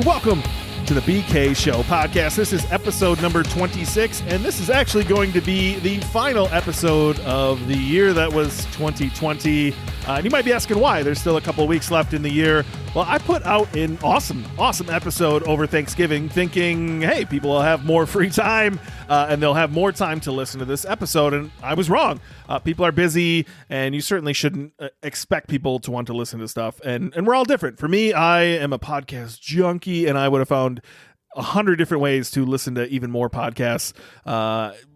Welcome to the BK Show podcast. This is episode number 26, and this is actually going to be the final episode of the year that was 2020. And you might be asking why. There's still a couple of weeks left in the year. Well, I put out an awesome episode over Thanksgiving thinking, hey, people will have more free time and they'll have more time to listen to this episode. And I was wrong. People are busy, and you certainly shouldn't expect people to want to listen to stuff. And we're all different. For me, I am a podcast junkie, and I would have found 100 different ways to listen to even more podcasts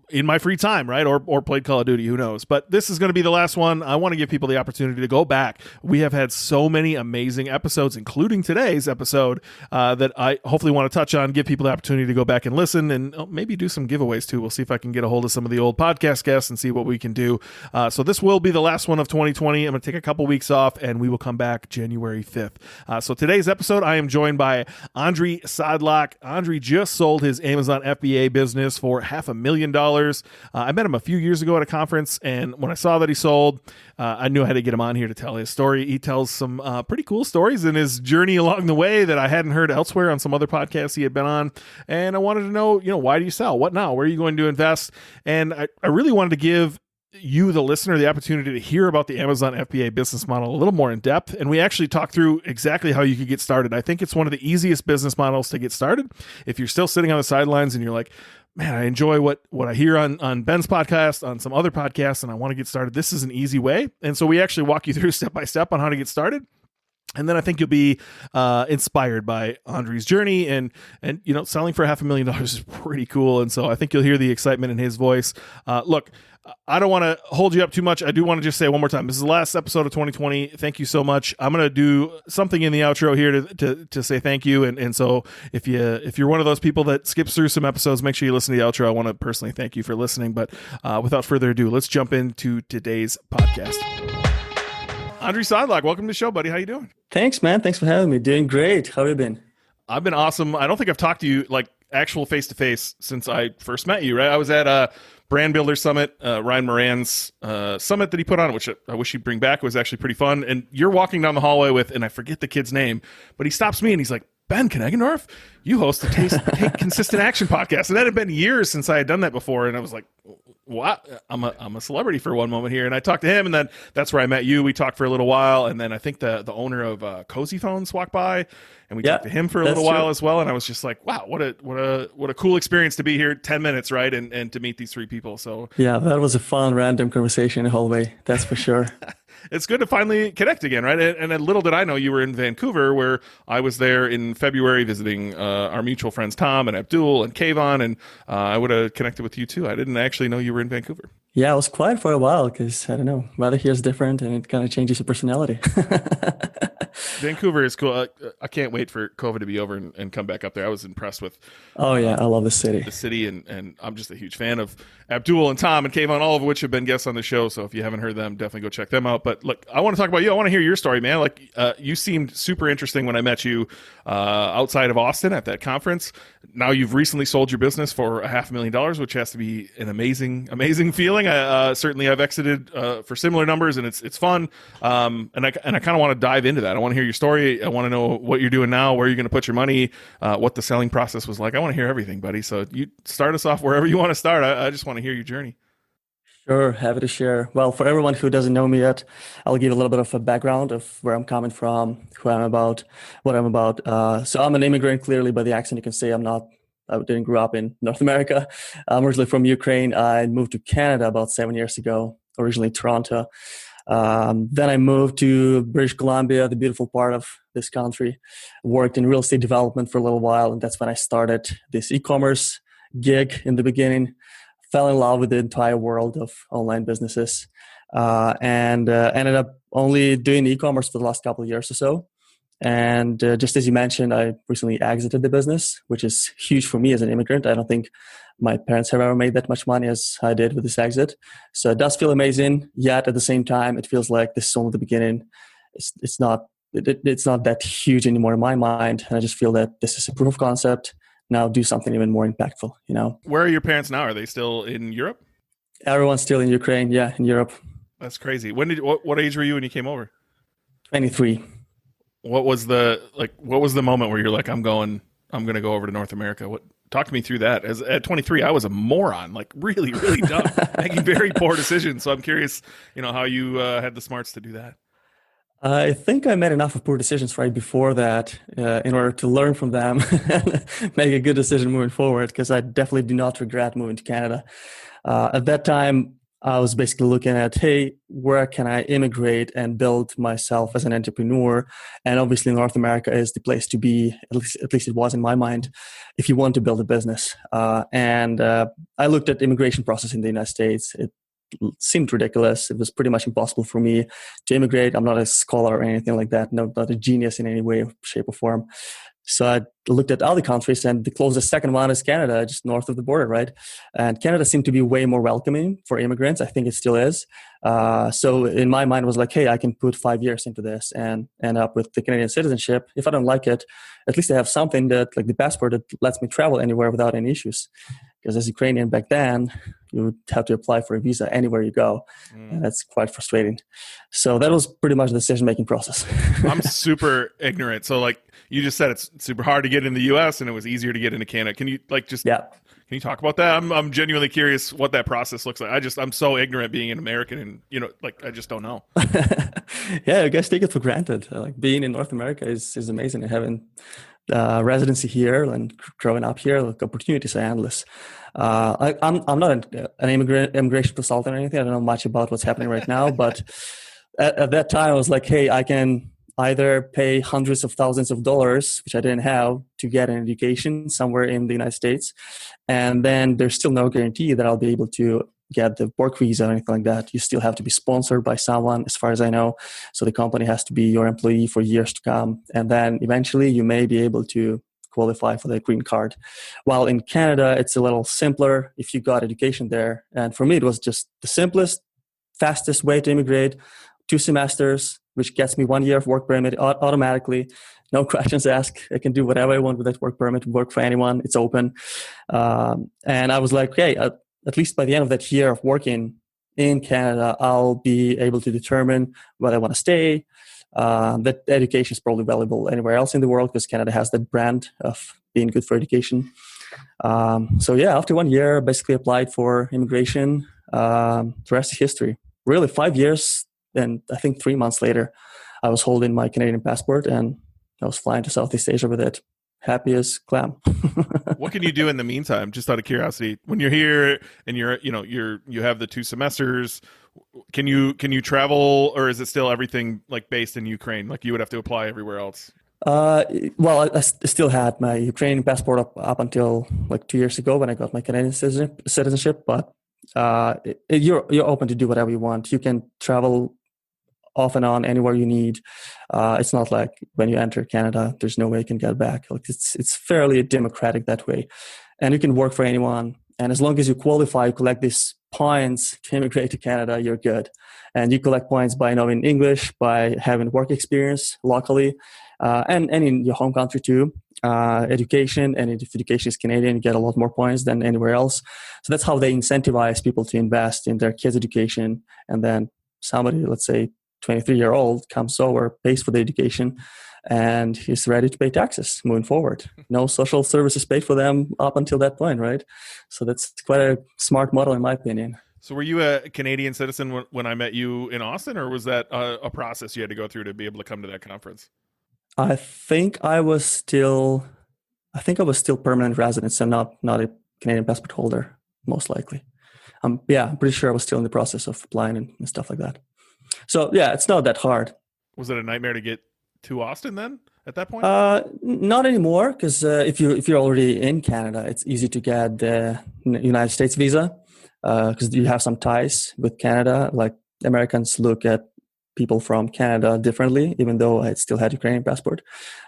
in my free time, right? Or played Call of Duty, who knows? But this is going to be the last one. I want to give people the opportunity to go back. We have had so many amazing episodes, including today's episode, that I hopefully want to touch on, give people the opportunity to go back and listen, and maybe do some giveaways too. We'll see if I can get a hold of some of the old podcast guests and see what we can do. So this will be the last one of 2020. I'm going to take a couple weeks off, and we will come back January 5th. So today's episode, I am joined by Andri Sadlak. Andri just sold his Amazon FBA business for $500,000. I met him a few years ago at a conference, and when I saw that he sold, I knew I had to get him on here to tell his story. He tells some pretty cool stories in his journey along the way that I hadn't heard elsewhere on some other podcasts he had been on. And I wanted to know, why do you sell? What now? Where are you going to invest? And I really wanted to give you, the listener, the opportunity to hear about the Amazon FBA business model a little more in depth. And we actually talked through exactly how you could get started. I think it's one of the easiest business models to get started. If you're still sitting on the sidelines and you're like, man, I enjoy what I hear on Ben's podcast, on some other podcasts, and I want to get started, this is an easy way. And so we actually walk you through step by step on how to get started. And then I think you'll be inspired by Andri's journey, and selling for $500,000 is pretty cool. And so I think you'll hear the excitement in his voice. Look, I don't want to hold you up too much. I do want to just say one more time, this is the last episode of 2020. Thank you so much. I'm going to do something in the outro here to say thank you. And so if you're one of those people that skips through some episodes, make sure you listen to the outro. I want to personally thank you for listening. But without further ado, let's jump into today's podcast. Andri Sadlak, welcome to the show, buddy. How you doing? Thanks, man. Thanks for having me. Doing great. How have you been? I've been awesome. I don't think I've talked to you like actual face-to-face since I first met you, right? I was at Brand Builder Summit, Ryan Moran's summit that he put on, which I wish he'd bring back. It was actually pretty fun. And you're walking down the hallway with, and I forget the kid's name, but he stops me and he's like, Ben Kneggendorf, you host the Take Consistent Action podcast. And that had been years since I had done that before. And I was like, what? I'm a celebrity for one moment here. And I talked to him, and then that's where I met you. We talked for a little while. And then I think the owner of Cozy Phones walked by, and we talked to him for a little while as well. And I was just like, wow, what a cool experience to be here 10 minutes, right? And to meet these three people. So yeah, that was a fun, random conversation in the hallway. That's for sure. It's good to finally connect again, right? And little did I know you were in Vancouver, where I was there in February visiting our mutual friends Tom and Abdul and Kayvon, and I would have connected with you too. I didn't actually know you were in Vancouver. Yeah, I was quiet for a while because, I don't know, weather here is different and it kind of changes your personality. Vancouver is cool. I can't wait for COVID to be over and come back up there. I was impressed with. Oh yeah, I love the city. The city, and I'm just a huge fan of Abdul and Tom and Kayvon, all of which have been guests on the show. So if you haven't heard them, definitely go check them out. But look, I want to talk about you. I want to hear your story, man. Like you seemed super interesting when I met you outside of Austin at that conference. Now you've recently sold your business for $500,000, which has to be an amazing feeling. Certainly I've exited for similar numbers, and it's fun. And I kind of want to dive into that. I want to hear your story. I want to know what you're doing now, where you're going to put your money, what the selling process was like. I want to hear everything, buddy. So you start us off wherever you want to start. I just want to hear your journey. Sure, happy to share. Well, for everyone who doesn't know me yet, I'll give a little bit of a background of where I'm coming from, who I'm about, what I'm about. So I'm an immigrant, clearly by the accent you can say I didn't grow up in North America. I'm originally from Ukraine. I moved to Canada about 7 years ago, originally Toronto. Then I moved to British Columbia, the beautiful part of this country, worked in real estate development for a little while. And that's when I started this e-commerce gig in the beginning. Fell in love with the entire world of online businesses, and ended up only doing e-commerce for the last couple of years or so. And just as you mentioned, I recently exited the business, which is huge for me as an immigrant. I don't think my parents have ever made that much money as I did with this exit. So it does feel amazing, yet at the same time, it feels like this is only the beginning. It's not that huge anymore in my mind. And I just feel that this is a proof of concept. Now do something even more impactful, Where are your parents now? Are they still in Europe? Everyone's still in Ukraine. Yeah, in Europe. That's crazy. What age were you when you came over? 23. what was the moment where you're like, I'm going to go over to North America? Talk to me through that. As at 23, I was a moron, like really, really dumb, making very poor decisions. So I'm curious, how you had the smarts to do that. I think I made enough of poor decisions right before that in order to learn from them and make a good decision moving forward, because I definitely do not regret moving to Canada. At that time, I was basically looking at, hey, where can I immigrate and build myself as an entrepreneur? And obviously North America is the place to be, at least it was in my mind, if you want to build a business. And I looked at the immigration process in the United States. It seemed ridiculous. It was pretty much impossible for me to immigrate. I'm not a scholar or anything like that. No, not a genius in any way, shape, or form. So I looked at other countries, and the closest second one is Canada, just north of the border, right? And Canada seemed to be way more welcoming for immigrants. I think it still is. So in my mind, it was like, hey, I can put 5 years into this and end up with the Canadian citizenship. If I don't like it, at least I have something that, like the passport, that lets me travel anywhere without any issues. Because as Ukrainian back then, you would have to apply for a visa anywhere you go. And that's quite frustrating. So that was pretty much the decision-making process. I'm super ignorant. So like you just said, it's super hard to get in the US and it was easier to get into Canada. Can you can you talk about that? I'm genuinely curious what that process looks like. I'm so ignorant being an American and I just don't know. Yeah, I guess take it for granted. Like being in North America is amazing, and having residency here and growing up here, like opportunities are endless. I'm not an immigration consultant or anything. I don't know much about what's happening right now, but at that time I was like, hey, I can either pay hundreds of thousands of dollars, which I didn't have, to get an education somewhere in the United States, and then there's still no guarantee that I'll be able to get the work visa or anything like that. You still have to be sponsored by someone, as far as I know. So the company has to be your employee for years to come. And then eventually you may be able to qualify for the green card. While in Canada, it's a little simpler if you got education there. And for me, it was just the simplest, fastest way to immigrate. 2 semesters, which gets me 1 year of work permit automatically. No questions asked. I can do whatever I want with that work permit, work for anyone. It's open. And I was like, hey, at least by the end of that year of working in Canada, I'll be able to determine whether I want to stay. That education is probably valuable anywhere else in the world because Canada has that brand of being good for education. So yeah, after 1 year, basically applied for immigration. The rest is history. Really, 5 years, and I think 3 months later, I was holding my Canadian passport and I was flying to Southeast Asia with it. Happy as clam. What can you do in the meantime? Just out of curiosity, when you're here and you have the 2 semesters, can you travel, or is it still everything like based in Ukraine? Like you would have to apply everywhere else? Well, I still had my Ukrainian passport up until like 2 years ago when I got my Canadian citizenship. But you're open to do whatever you want. You can travel off and on anywhere you need. It's not like when you enter Canada, there's no way you can get back. Like it's fairly democratic that way, and you can work for anyone. And as long as you qualify, you collect these points to immigrate to Canada, you're good. And you collect points by knowing English, by having work experience locally, and in your home country too. Education, and if education is Canadian, you get a lot more points than anywhere else. So that's how they incentivize people to invest in their kids' education. And then somebody, let's say 23-year-old, comes over, pays for the education, and he's ready to pay taxes moving forward. No social services paid for them up until that point, right? So that's quite a smart model in my opinion. So were you a Canadian citizen when I met you in Austin, or was that a process you had to go through to be able to come to that conference? I think I was still permanent resident, so not a Canadian passport holder, most likely. I'm pretty sure I was still in the process of applying and stuff like that. So yeah, it's not that hard. Was it a nightmare to get to Austin then at that point? Not anymore, because if you're already in Canada, it's easy to get the United States visa because you have some ties with Canada. Like Americans look at people from Canada differently, even though I still had Ukrainian passport.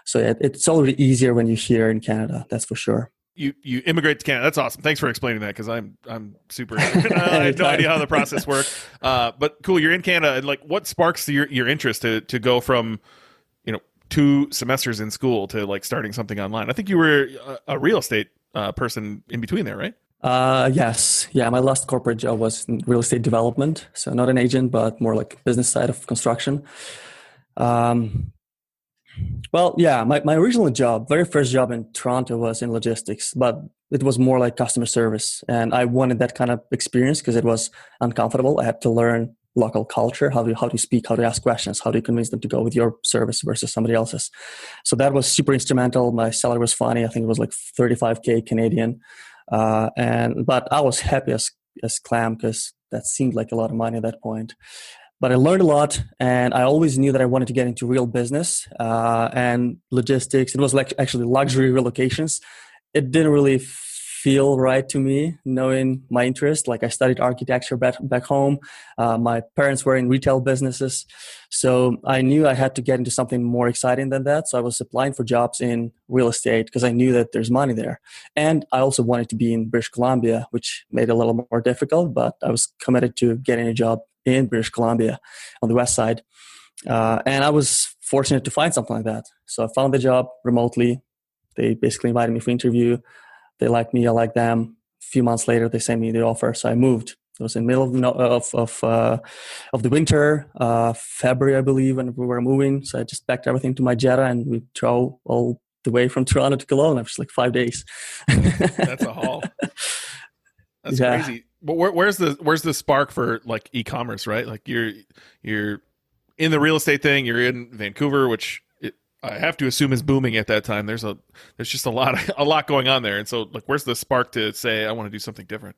So it's already easier when you're here in Canada. That's for sure. You immigrate to Canada. That's awesome. Thanks for explaining that, because I'm super. I have no idea how the process works. But cool, you're in Canada, and like, what sparks your interest to go from 2 semesters in school to like starting something online? I think you were a real estate person in between there, right? Yes. Yeah, my last corporate job was in real estate development, so not an agent, but more like business side of construction. Well, yeah, my original job, very first job in Toronto was in logistics, but it was more like customer service. And I wanted that kind of experience because it was uncomfortable. I had to learn local culture, how to speak, how to ask questions, how to convince them to go with your service versus somebody else's. So that was super instrumental. My salary was funny. I think it was like 35K Canadian. But I was happy as clam because that seemed like a lot of money at that point. But I learned a lot, and I always knew that I wanted to get into real business and logistics. It was like actually luxury relocations. It didn't really feel right to me, knowing my interest. Like I studied architecture back home. My parents were in retail businesses, so I knew I had to get into something more exciting than that. So I was applying for jobs in real estate because I knew that there's money there, and I also wanted to be in British Columbia, which made it a little more difficult. But I was committed to getting a job in British Columbia on the west side. And I was fortunate to find something like that. So I found the job remotely. They basically invited me for interview. They liked me, I liked them. A few months later, they sent me the offer. So I moved. It was in the middle of the winter, February, I believe, when we were moving. So I just packed everything to my Jetta and we drove all the way from Toronto to Cologne after like 5 days. That's a haul. That's crazy. But where's the spark for like e-commerce, right? Like you're in the real estate thing. You're in Vancouver, which I have to assume is booming at that time. There's just a lot going on there. And so like, where's the spark to say I want to do something different?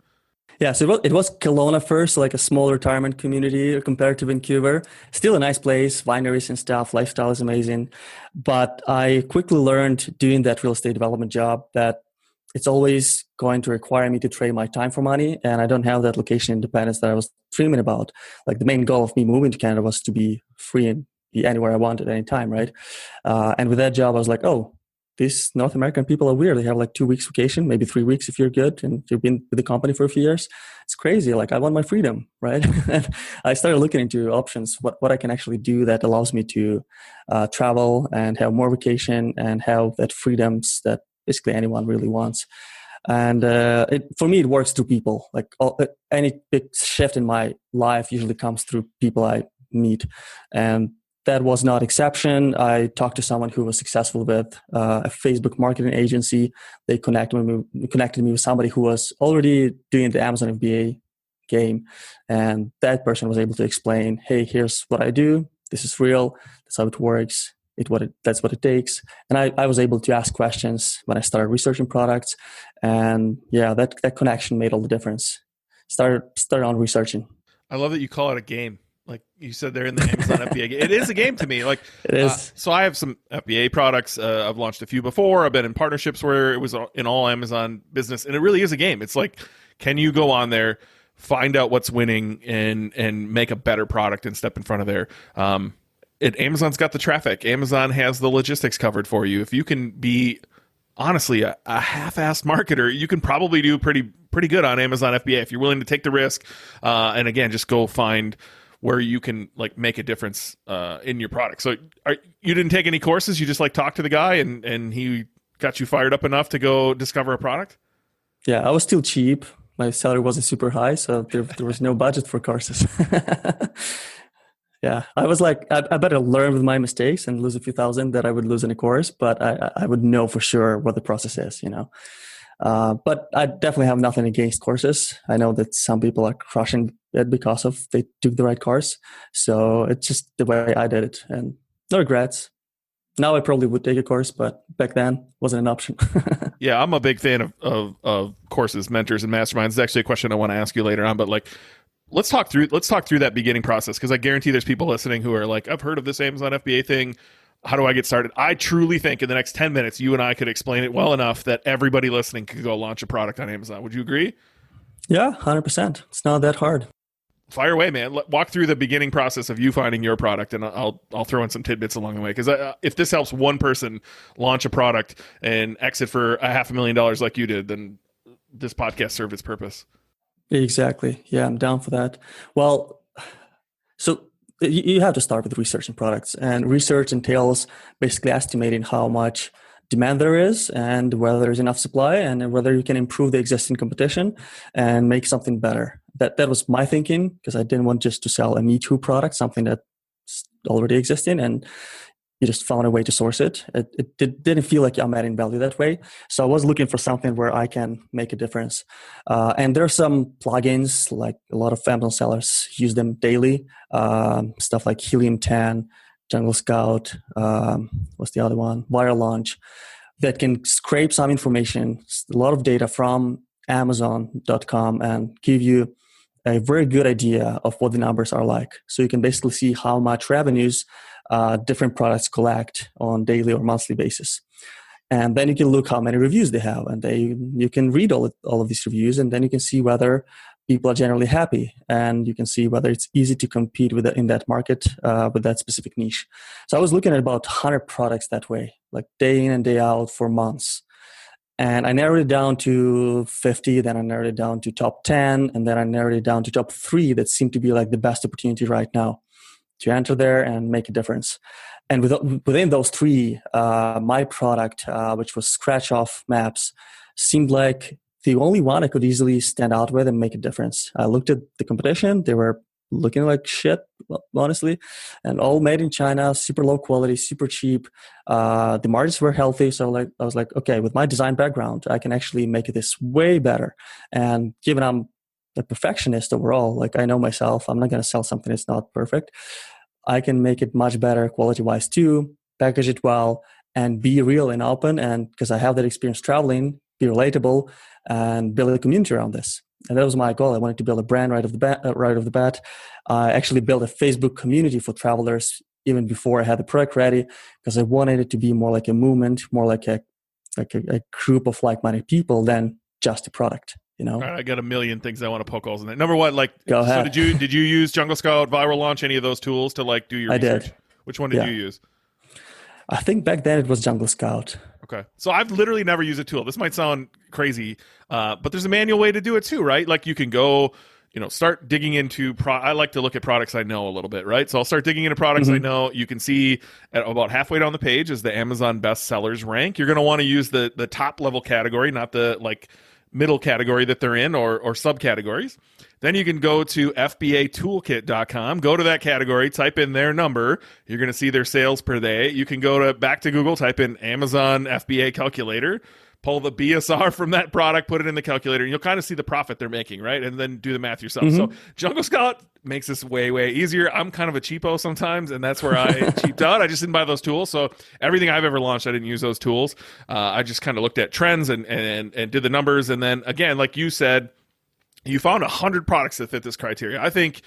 Yeah, so it was Kelowna first, like a small retirement community compared to Vancouver. Still a nice place, wineries and stuff. Lifestyle is amazing. But I quickly learned doing that real estate development job that it's always going to require me to trade my time for money. And I don't have that location independence that I was dreaming about. Like the main goal of me moving to Canada was to be free and be anywhere I wanted at any time, right? And with that job, I was like, oh, these North American people are weird. They have like 2 weeks vacation, maybe 3 weeks if you're good and you've been with the company for a few years. It's crazy. Like I want my freedom, right? And I started looking into options, what I can actually do that allows me to travel and have more vacation and have that freedoms that basically anyone really wants. And for me, it works through people. Like any big shift in my life usually comes through people I meet. And that was not exception. I talked to someone who was successful with a Facebook marketing agency. They connected me with somebody who was already doing the Amazon FBA game. And that person was able to explain, hey, here's what I do. This is real. That's how it works. That's what it takes. And I was able to ask questions when I started researching products. And yeah, that connection made all the difference. Started on researching. I love that you call it a game. Like you said, they're in the Amazon FBA game. It is a game to me. Like it is. So I have some FBA products. I've launched a few before. I've been in partnerships where it was in all Amazon business, and it really is a game. It's like, can you go on there, find out what's winning, and make a better product and step in front of there? Amazon's got the traffic. Amazon has the logistics covered for you. If you can be honestly a half-assed marketer, you can probably do pretty good on Amazon FBA if you're willing to take the risk. And again, just go find where you can like make a difference in your product. So you didn't take any courses? You just like talked to the guy and he got you fired up enough to go discover a product? Yeah, I was still cheap. My salary wasn't super high, so there was no budget for courses. Yeah, I was like, I better learn with my mistakes and lose a few thousand that I would lose in a course, but I would know for sure what the process is, you know. But I definitely have nothing against courses. I know that some people are crushing it because they took the right course. So it's just the way I did it, and no regrets. Now I probably would take a course, but back then wasn't an option. Yeah, I'm a big fan of courses, mentors, and masterminds. It's actually a question I want to ask you later on, but like, let's talk through that beginning process, because I guarantee there's people listening who are like, I've heard of this Amazon FBA thing. How do I get started? I truly think in the next 10 minutes, you and I could explain it well enough that everybody listening could go launch a product on Amazon. Would you agree? Yeah, 100%. It's not that hard. Fire away, man. Walk through the beginning process of you finding your product, and I'll throw in some tidbits along the way. Because if this helps one person launch a product and exit for $500,000 like you did, then this podcast served its purpose. Exactly. Yeah, I'm down for that. Well, so you have to start with researching products, and research entails basically estimating how much demand there is and whether there's enough supply and whether you can improve the existing competition and make something better. That was my thinking, because I didn't want just to sell a Me Too product, something that's already existing. And you just found a way to source it. Didn't feel like I'm adding value that way. So I was looking for something where I can make a difference. And there are some plugins, like a lot of Amazon sellers use them daily. Stuff like Helium 10, Jungle Scout, what's the other one? Viral Launch, that can scrape some information, a lot of data from Amazon.com and give you a very good idea of what the numbers are like. So you can basically see how much revenues different products collect on daily or monthly basis. And then you can look how many reviews they have, and you can read all of these reviews, and then you can see whether people are generally happy, and you can see whether it's easy to compete with in that market with that specific niche. So I was looking at about 100 products that way, like day in and day out for months. And I narrowed it down to 50, then I narrowed it down to top 10, and then I narrowed it down to top 3 that seemed to be like the best opportunity right now to enter there and make a difference. And within those 3, my product, which was scratch off maps, seemed like the only one I could easily stand out with and make a difference. I looked at the competition. They were looking like shit, honestly, and all made in China, super low quality, super cheap. The margins were healthy. So I was like, okay, with my design background, I can actually make this way better. And given I'm a perfectionist overall, like I know myself, I'm not going to sell something that's not perfect. I can make it much better quality-wise too, package it well, and be real and open. And because I have that experience traveling, be relatable, and build a community around this. And that was my goal. I wanted to build a brand right off the bat. I actually built a Facebook community for travelers even before I had the product ready, because I wanted it to be more like a movement, more like a group of like-minded people than just a product. You know? All right, I got a million things I want to poke holes in that. Number one, Go ahead. So did you use Jungle Scout, Viral Launch, any of those tools to like do your research? Did. Which one did you use? I think back then it was Jungle Scout. Okay. So I've literally never used a tool. This might sound crazy, but there's a manual way to do it too, right? Like you can go, start digging into, I like to look at products I know a little bit, right? So I'll start digging into products I know. You can see at about halfway down the page is the Amazon bestsellers rank. You're going to want to use the top level category, not the middle category that they're in or subcategories. Then you can go to FBAtoolkit.com, go to that category, type in their number. You're going to see their sales per day. You can go back to Google, type in Amazon FBA calculator, pull the BSR from that product, put it in the calculator, and you'll kind of see the profit they're making, right? And then do the math yourself. So Jungle Scout makes this way, way easier. I'm kind of a cheapo sometimes, and that's where I cheaped out. I just didn't buy those tools. So everything I've ever launched, I didn't use those tools. I just kind of looked at trends and did the numbers. And then again, like you said, you found 100 products that fit this criteria. I think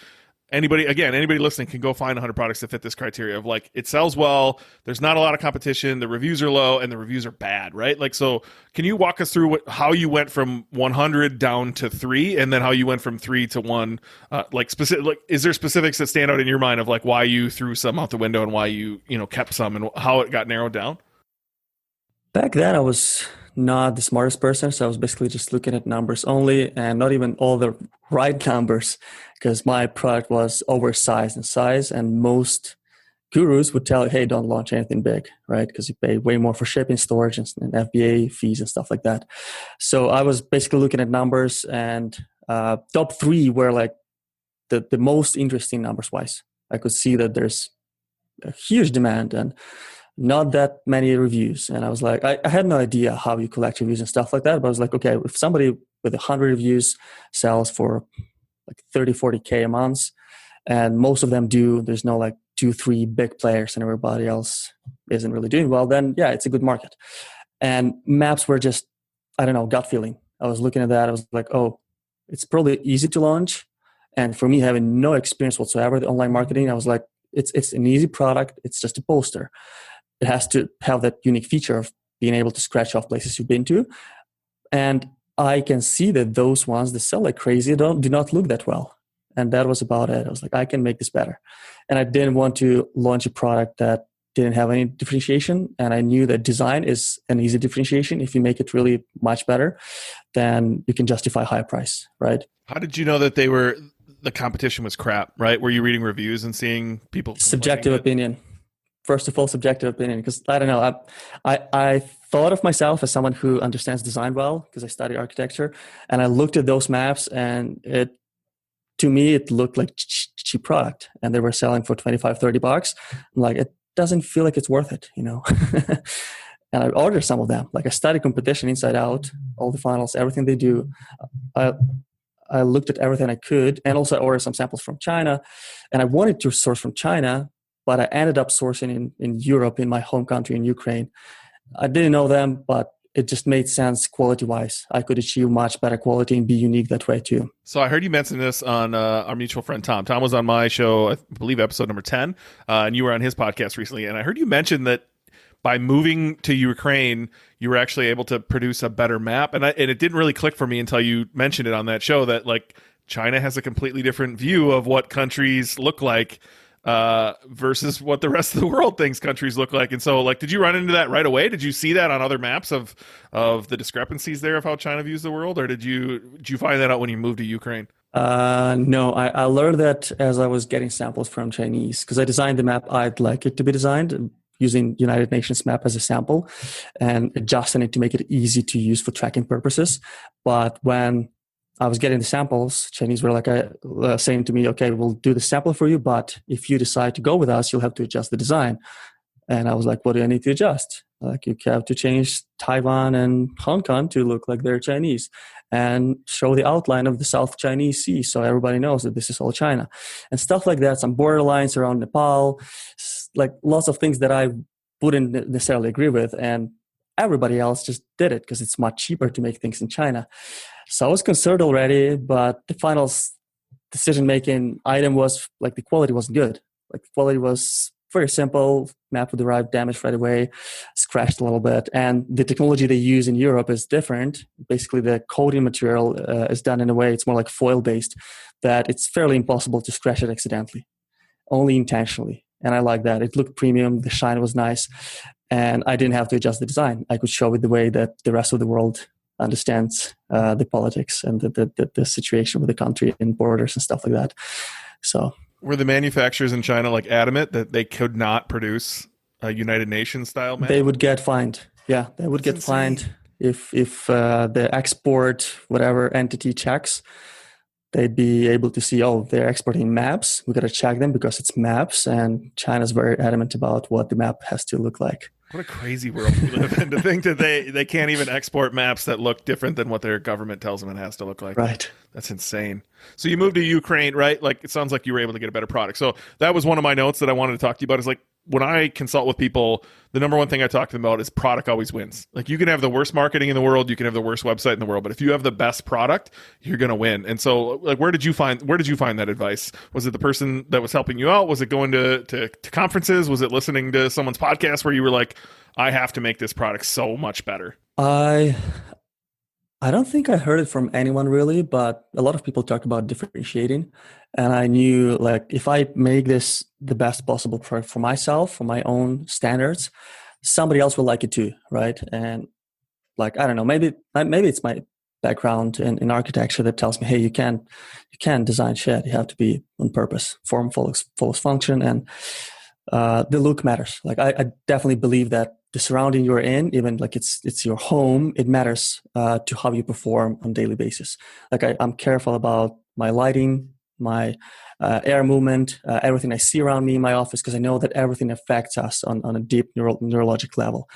anybody listening can go find 100 products that fit this criteria of like, it sells well, there's not a lot of competition, the reviews are low, and the reviews are bad, right? Like, so can you walk us through how you went from 100 down to 3, and then how you went from 3 to 1? Is there specifics that stand out in your mind of like why you threw some out the window and why you kept some and how it got narrowed down? Back then, I was not the smartest person, so I was basically just looking at numbers only, and not even all the right numbers, because my product was oversized in size, and most gurus would tell you, hey, don't launch anything big, right? Because you pay way more for shipping, storage, and FBA fees and stuff like that. So I was basically looking at numbers, and top 3 were like the most interesting numbers-wise. I could see that there's a huge demand and not that many reviews. And I was like, I had no idea how you collect reviews and stuff like that. But I was like, okay, if somebody with 100 reviews sells for like 30, 40K a month, and most of them do, there's no like 2-3 big players and everybody else isn't really doing well, then yeah, it's a good market. And maps were just, I don't know, gut feeling. I was looking at that. I was like, oh, it's probably easy to launch. And for me, having no experience whatsoever with online marketing, I was like, it's an easy product. It's just a poster. It has to have that unique feature of being able to scratch off places you've been to. And I can see that those ones that sell like crazy do not look that well. And that was about it. I was like, I can make this better. And I didn't want to launch a product that didn't have any differentiation. And I knew that design is an easy differentiation. If you make it really much better, then you can justify higher price, right? How did you know that the competition was crap, right? Were you reading reviews and seeing people? Subjective opinion. First of all, subjective opinion, because I don't know. I thought of myself as someone who understands design well because I studied architecture, and I looked at those maps, and to me, it looked like cheap product, and they were selling for $25-$30. I'm like, doesn't feel like it's worth it, you know. And I ordered some of them. Like I studied competition inside out, all the funnels, everything they do. I, I looked at everything I could, and also I ordered some samples from China. And I wanted to source from China, but I ended up sourcing in Europe, in my home country, in Ukraine. I didn't know them, but it just made sense quality-wise. I could achieve much better quality and be unique that way too. So I heard you mention this on our mutual friend Tom. Tom was on my show, I believe episode number 10, and you were on his podcast recently. And I heard you mention that by moving to Ukraine, you were actually able to produce a better map. And it didn't really click for me until you mentioned it on that show that like China has a completely different view of what countries look like versus what the rest of the world thinks countries look like. And so like, did you run into that right away? Did you see that on other maps of the discrepancies there of how China views the world? Or did you find that out when you moved to Ukraine? No, I learned that as I was getting samples from Chinese, because I designed the map I'd like it to be designed, using United Nations map as a sample and adjusting it to make it easy to use for tracking purposes. But when I was getting the samples, Chinese were like saying to me, okay, we'll do the sample for you, but if you decide to go with us, you'll have to adjust the design. And I was like, what do I need to adjust? Like you have to change Taiwan and Hong Kong to look like they're Chinese and show the outline of the South Chinese Sea so everybody knows that this is all China and stuff like that. Some border lines around Nepal, like lots of things that I wouldn't necessarily agree with. And everybody else just did it because it's much cheaper to make things in China. So I was concerned already, but the final decision-making item was like the quality wasn't good. Like the quality was very simple, map would arrive damaged right away, scratched a little bit. And the technology they use in Europe is different. Basically, the coating material is done in a way, it's more like foil-based, that it's fairly impossible to scratch it accidentally, only intentionally. And I like that. It looked premium, the shine was nice, and I didn't have to adjust the design. I could show it the way that the rest of the world understands the politics and the situation with the country and borders and stuff like that. So... Were the manufacturers in China like adamant that they could not produce a United Nations style map? They would get fined. Yeah, they would get fined if the export whatever entity checks. They'd be able to see, oh, they're exporting maps. We got to check them because it's maps, and China's very adamant about what the map has to look like. What a crazy world we live in to think that they can't even export maps that look different than what their government tells them it has to look like. Right. That's insane. So you moved to Ukraine, right? Like it sounds like you were able to get a better product. So that was one of my notes that I wanted to talk to you about is like when I consult with people, the number one thing I talk to them about is product always wins. Like you can have the worst marketing in the world, you can have the worst website in the world, but if you have the best product, you're going to win. And so like where did you find that advice? Was it the person that was helping you out? Was it going to conferences? Was it listening to someone's podcast where you were like, I have to make this product so much better? I don't think I heard it from anyone really, but a lot of people talk about differentiating. And I knew like if I make this the best possible product for myself, for my own standards, somebody else will like it too, right? And like, I don't know, maybe it's my background in architecture that tells me, hey, you can't design shit. You have to be on purpose. Form follows function, and the look matters. Like I definitely believe that the surrounding you're in, even like it's your home, it matters to how you perform on a daily basis. Like I'm careful about my lighting, my air movement, everything I see around me in my office, because I know that everything affects us on a deep neurologic level.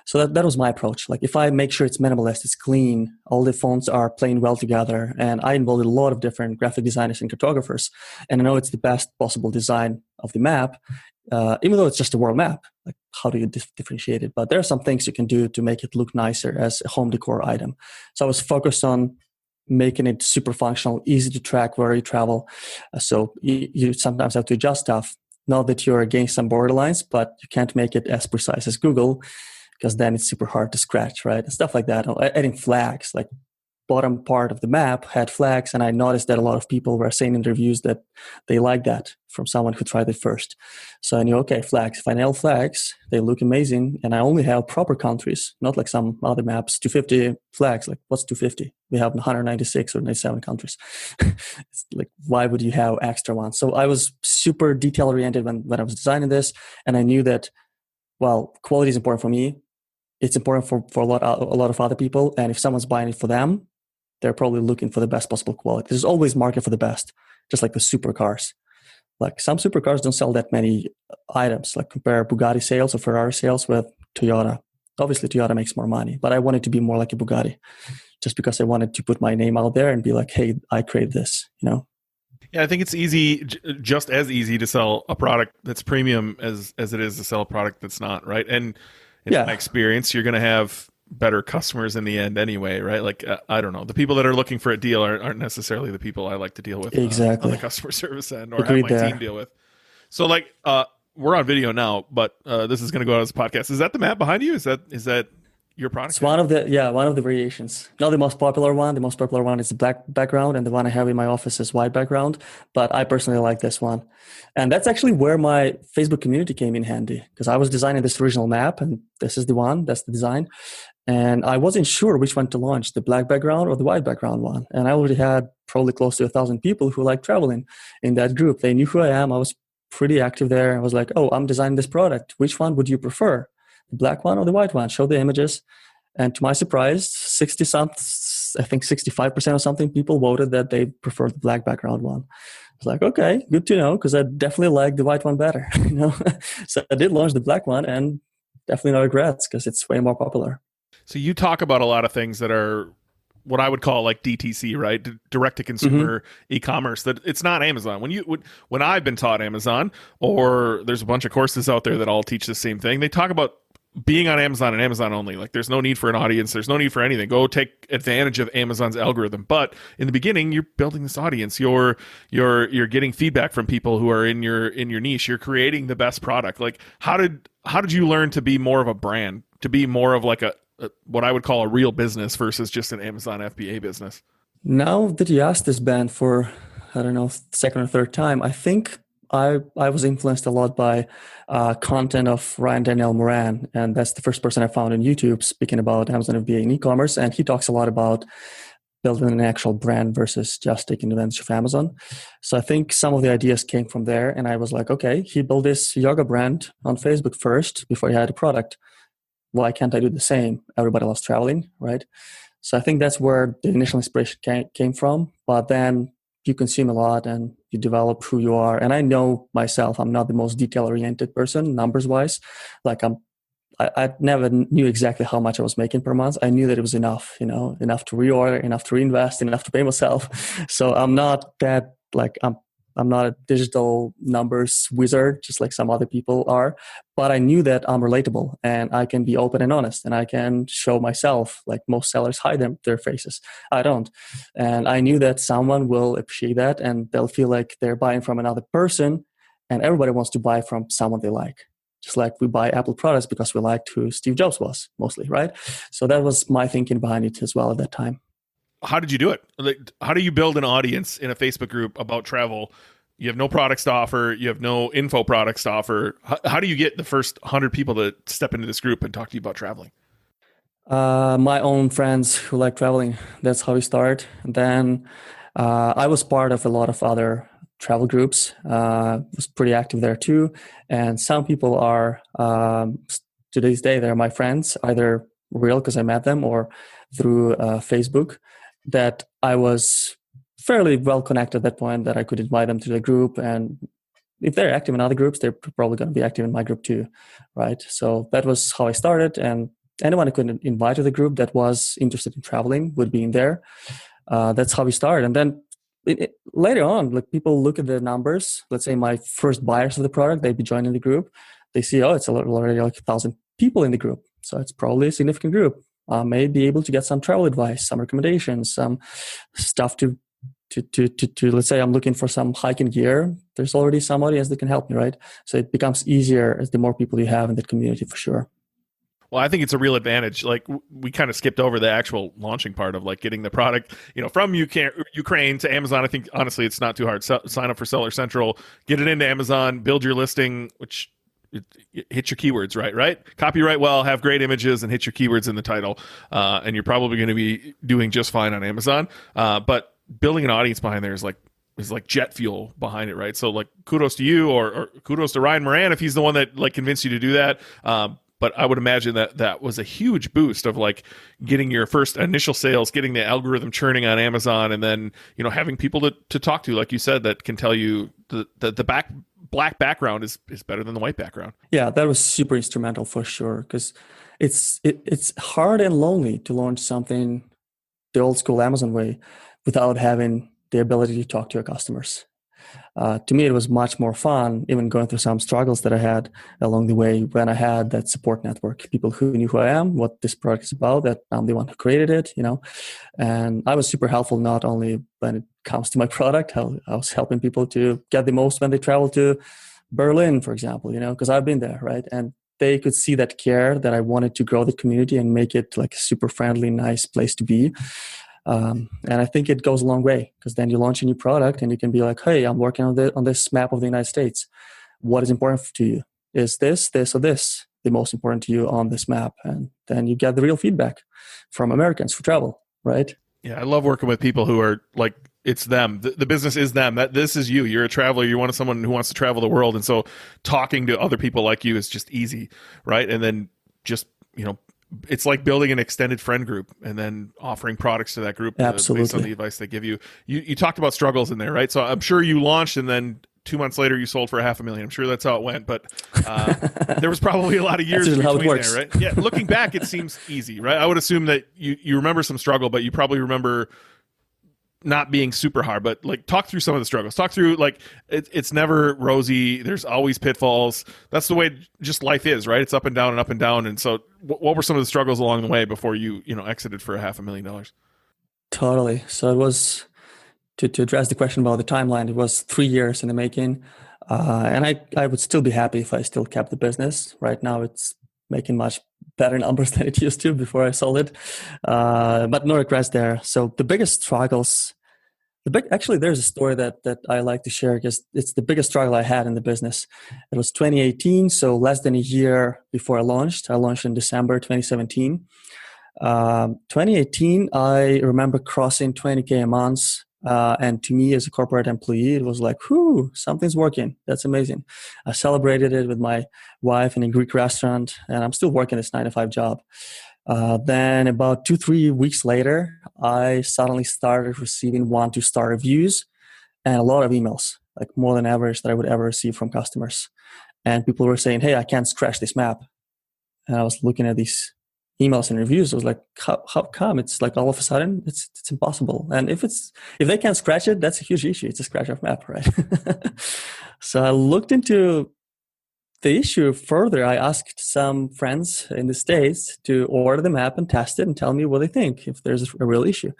So that was my approach. Like if I make sure it's minimalist, it's clean, all the fonts are playing well together, and I involved a lot of different graphic designers and cartographers, and I know it's the best possible design of the map, even though it's just a world map. Like how do you differentiate it? But there are some things you can do to make it look nicer as a home decor item. So I was focused on making it super functional, easy to track where you travel. So you sometimes have to adjust stuff. Not that you're against some borderlines, but you can't make it as precise as Google, because then it's super hard to scratch, right? And stuff like that. Adding flags, like bottom part of the map had flags, and I noticed that a lot of people were saying in reviews that they like that from someone who tried it first. So I knew, okay, flags. If I nail flags, they look amazing, and I only have proper countries, not like some other maps, 250 flags. Like, what's 250? We have 196 or 97 countries. It's like, why would you have extra ones? So I was super detail-oriented when I was designing this, and I knew that, well, quality is important for me. It's important for a lot of other people, and if someone's buying it for them, they're probably looking for the best possible quality. There's always market for the best, just like the supercars. Like some supercars don't sell that many items. Like compare Bugatti sales or Ferrari sales with Toyota. Obviously, Toyota makes more money, but I wanted to be more like a Bugatti, just because I wanted to put my name out there and be like, "Hey, I created this." Yeah, I think it's easy, just as easy to sell a product that's premium as it is to sell a product that's not, right? And in my experience, you're going to have better customers in the end anyway, right? Like, I don't know, the people that are looking for a deal aren't necessarily the people I like to deal with Exactly. on the customer service end or Agreed have my there. team deal with. So like, we're on video now, but this is going to go out as a podcast. Is that the map behind you? Is that your product? It's one of the variations. Not the most popular one. The most popular one is the black background, and the one I have in my office is white background. But I personally like this one. And that's actually where my Facebook community came in handy, because I was designing this original map, and this is the one, that's the design. And I wasn't sure which one to launch, the black background or the white background one. And I already had probably close to 1,000 people who like traveling in that group. They knew who I am. I was pretty active there. I was like, oh, I'm designing this product. Which one would you prefer? The black one or the white one? Show the images. And to my surprise, 65% or something people voted that they prefer the black background one. I was like, okay, good to know, because I definitely like the white one better. So I did launch the black one, and definitely no regrets, because it's way more popular. So you talk about a lot of things that are what I would call like DTC, right? Direct to consumer e-commerce. That it's not Amazon. When I've been taught Amazon, or there's a bunch of courses out there that all teach the same thing, they talk about being on Amazon and Amazon only. Like there's no need for an audience. There's no need for anything. Go take advantage of Amazon's algorithm. But in the beginning, you're building this audience. You're getting feedback from people who are in your niche. You're creating the best product. Like how did you learn to be more of a brand, to be more of like a what I would call a real business versus just an Amazon FBA business? Now that you asked this, Ben, for, I don't know, second or third time, I think I was influenced a lot by content of Ryan Daniel Moran, and that's the first person I found on YouTube speaking about Amazon FBA and e-commerce, and he talks a lot about building an actual brand versus just taking advantage of Amazon. So I think some of the ideas came from there, and I was like, okay, he built this yoga brand on Facebook first before he had a product. Why can't I do the same? Everybody loves traveling, right? So I think that's where the initial inspiration came from. But then you consume a lot and you develop who you are. And I know myself, I'm not the most detail-oriented person, numbers-wise. Like I never knew exactly how much I was making per month. I knew that it was enough, enough to reorder, enough to reinvest, enough to pay myself. So I'm not that, like, I'm not a digital numbers wizard, just like some other people are, but I knew that I'm relatable and I can be open and honest and I can show myself. Like most sellers hide their faces. I don't. And I knew that someone will appreciate that and they'll feel like they're buying from another person, and everybody wants to buy from someone they like. Just like we buy Apple products because we liked who Steve Jobs was mostly, right? So that was my thinking behind it as well at that time. How did you do it? Like, how do you build an audience in a Facebook group about travel? You have no products to offer. You have no info products to offer. How do you get the first 100 people to step into this group and talk to you about traveling? My own friends who like traveling. That's how we start. And then I was part of a lot of other travel groups. Was pretty active there too. And some people are, to this day, they're my friends, either real because I met them or through Facebook, that I was fairly well connected at that point that I could invite them to the group. And if they're active in other groups, they're probably going to be active in my group too, right? So that was how I started. And anyone I could invite to the group that was interested in traveling would be in there. That's how we started. And then later on, like people look at the numbers. Let's say my first buyers of the product, they'd be joining the group. They see, oh, it's already like 1,000 people in the group. So it's probably a significant group. May be able to get some travel advice, some recommendations, some stuff to let's say I'm looking for some hiking gear. There's already some audience that can help me, right? So it becomes easier as the more people you have in that community, for sure. Well, I think it's a real advantage. Like we kind of skipped over the actual launching part of like getting the product, from Ukraine to Amazon. I think honestly, it's not too hard. Sign up for Seller Central, get it into Amazon, build your listing, which hit your keywords right. Copyright well, have great images, and hit your keywords in the title, and you're probably going to be doing just fine on Amazon. But building an audience behind there is like jet fuel behind it, right? So like kudos to you, or kudos to Ryan Moran if he's the one that like convinced you to do that. But I would imagine that that was a huge boost of like getting your first initial sales, getting the algorithm churning on Amazon, and then, you know, having people to talk to, like you said, that can tell you the black background is better than the white background. Yeah, that was super instrumental for sure, because it's hard and lonely to launch something the old school Amazon way without having the ability to talk to your customers. To me, it was much more fun, even going through some struggles that I had along the way when I had that support network, people who knew who I am, what this product is about, that I'm the one who created it, you know. And I was super helpful, not only when it comes to my product, I was helping people to get the most when they travel to Berlin, for example, you know, because I've been there, right? And they could see that care, that I wanted to grow the community and make it like a super friendly, nice place to be. And I think it goes a long way, because then you launch a new product and you can be like, hey, I'm working on this map of the United States. What is important to you? Is this, or this the most important to you on this map? And then you get the real feedback from Americans for travel, right? Yeah, I love working with people who are like, it's them. The business is them. That this is you. You're a traveler. You want someone who wants to travel the world. And so talking to other people like you is just easy, right? And then just, you know, it's like building an extended friend group and then offering products to that group based on the advice they give you. You talked about struggles in there, right? So I'm sure you launched and then 2 months later you sold for $500,000. I'm sure that's how it went, but there was probably a lot of years between there, right? Yeah, looking back, it seems easy, right? I would assume that you remember some struggle, but you probably remember not being super hard. But like, talk through some of the struggles. Talk through, like, it's never rosy. There's always pitfalls. That's the way just life is, right? It's up and down and up and down. And so what were some of the struggles along the way before you exited for $500,000? Totally. So it was, to address the question about the timeline, it was 3 years in the making. And I would still be happy if I still kept the business. Right now, it's making much better numbers than it used to before I sold it. But no regrets there. So the biggest struggles, actually, there's a story that I like to share, because it's the biggest struggle I had in the business. It was 2018, so less than a year before I launched. I launched in December 2017. 2018, I remember crossing 20K a month. And to me, as a corporate employee, it was like, whew, something's working. That's amazing. I celebrated it with my wife in a Greek restaurant, and I'm still working this 9-to-5 job. Then about 2-3 weeks later, I suddenly started receiving 1-2-star reviews and a lot of emails, like more than average that I would ever receive from customers. And people were saying, hey, I can't scratch this map. And I was looking at these emails and reviews. I was like, how come? It's like all of a sudden it's impossible. And if they can't scratch it, that's a huge issue. It's a scratch off map, right? So I looked into the issue further. I asked some friends in the States to order the map and test it and tell me what they think, if there's a real issue.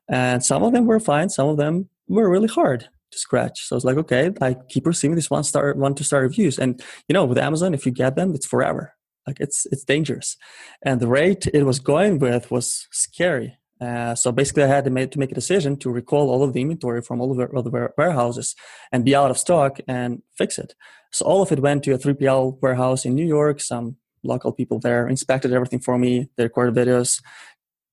And some of them were fine. Some of them were really hard to scratch. So I was like, okay, I keep receiving these 1-2-star reviews. And, you know, with Amazon, if you get them, it's forever. Like it's dangerous. And the rate it was going with was scary. So basically I had to make a decision to recall all of the inventory from all of the warehouses and be out of stock and fix it. So all of it went to a 3PL warehouse in New York. Some local people there inspected everything for me. They recorded videos,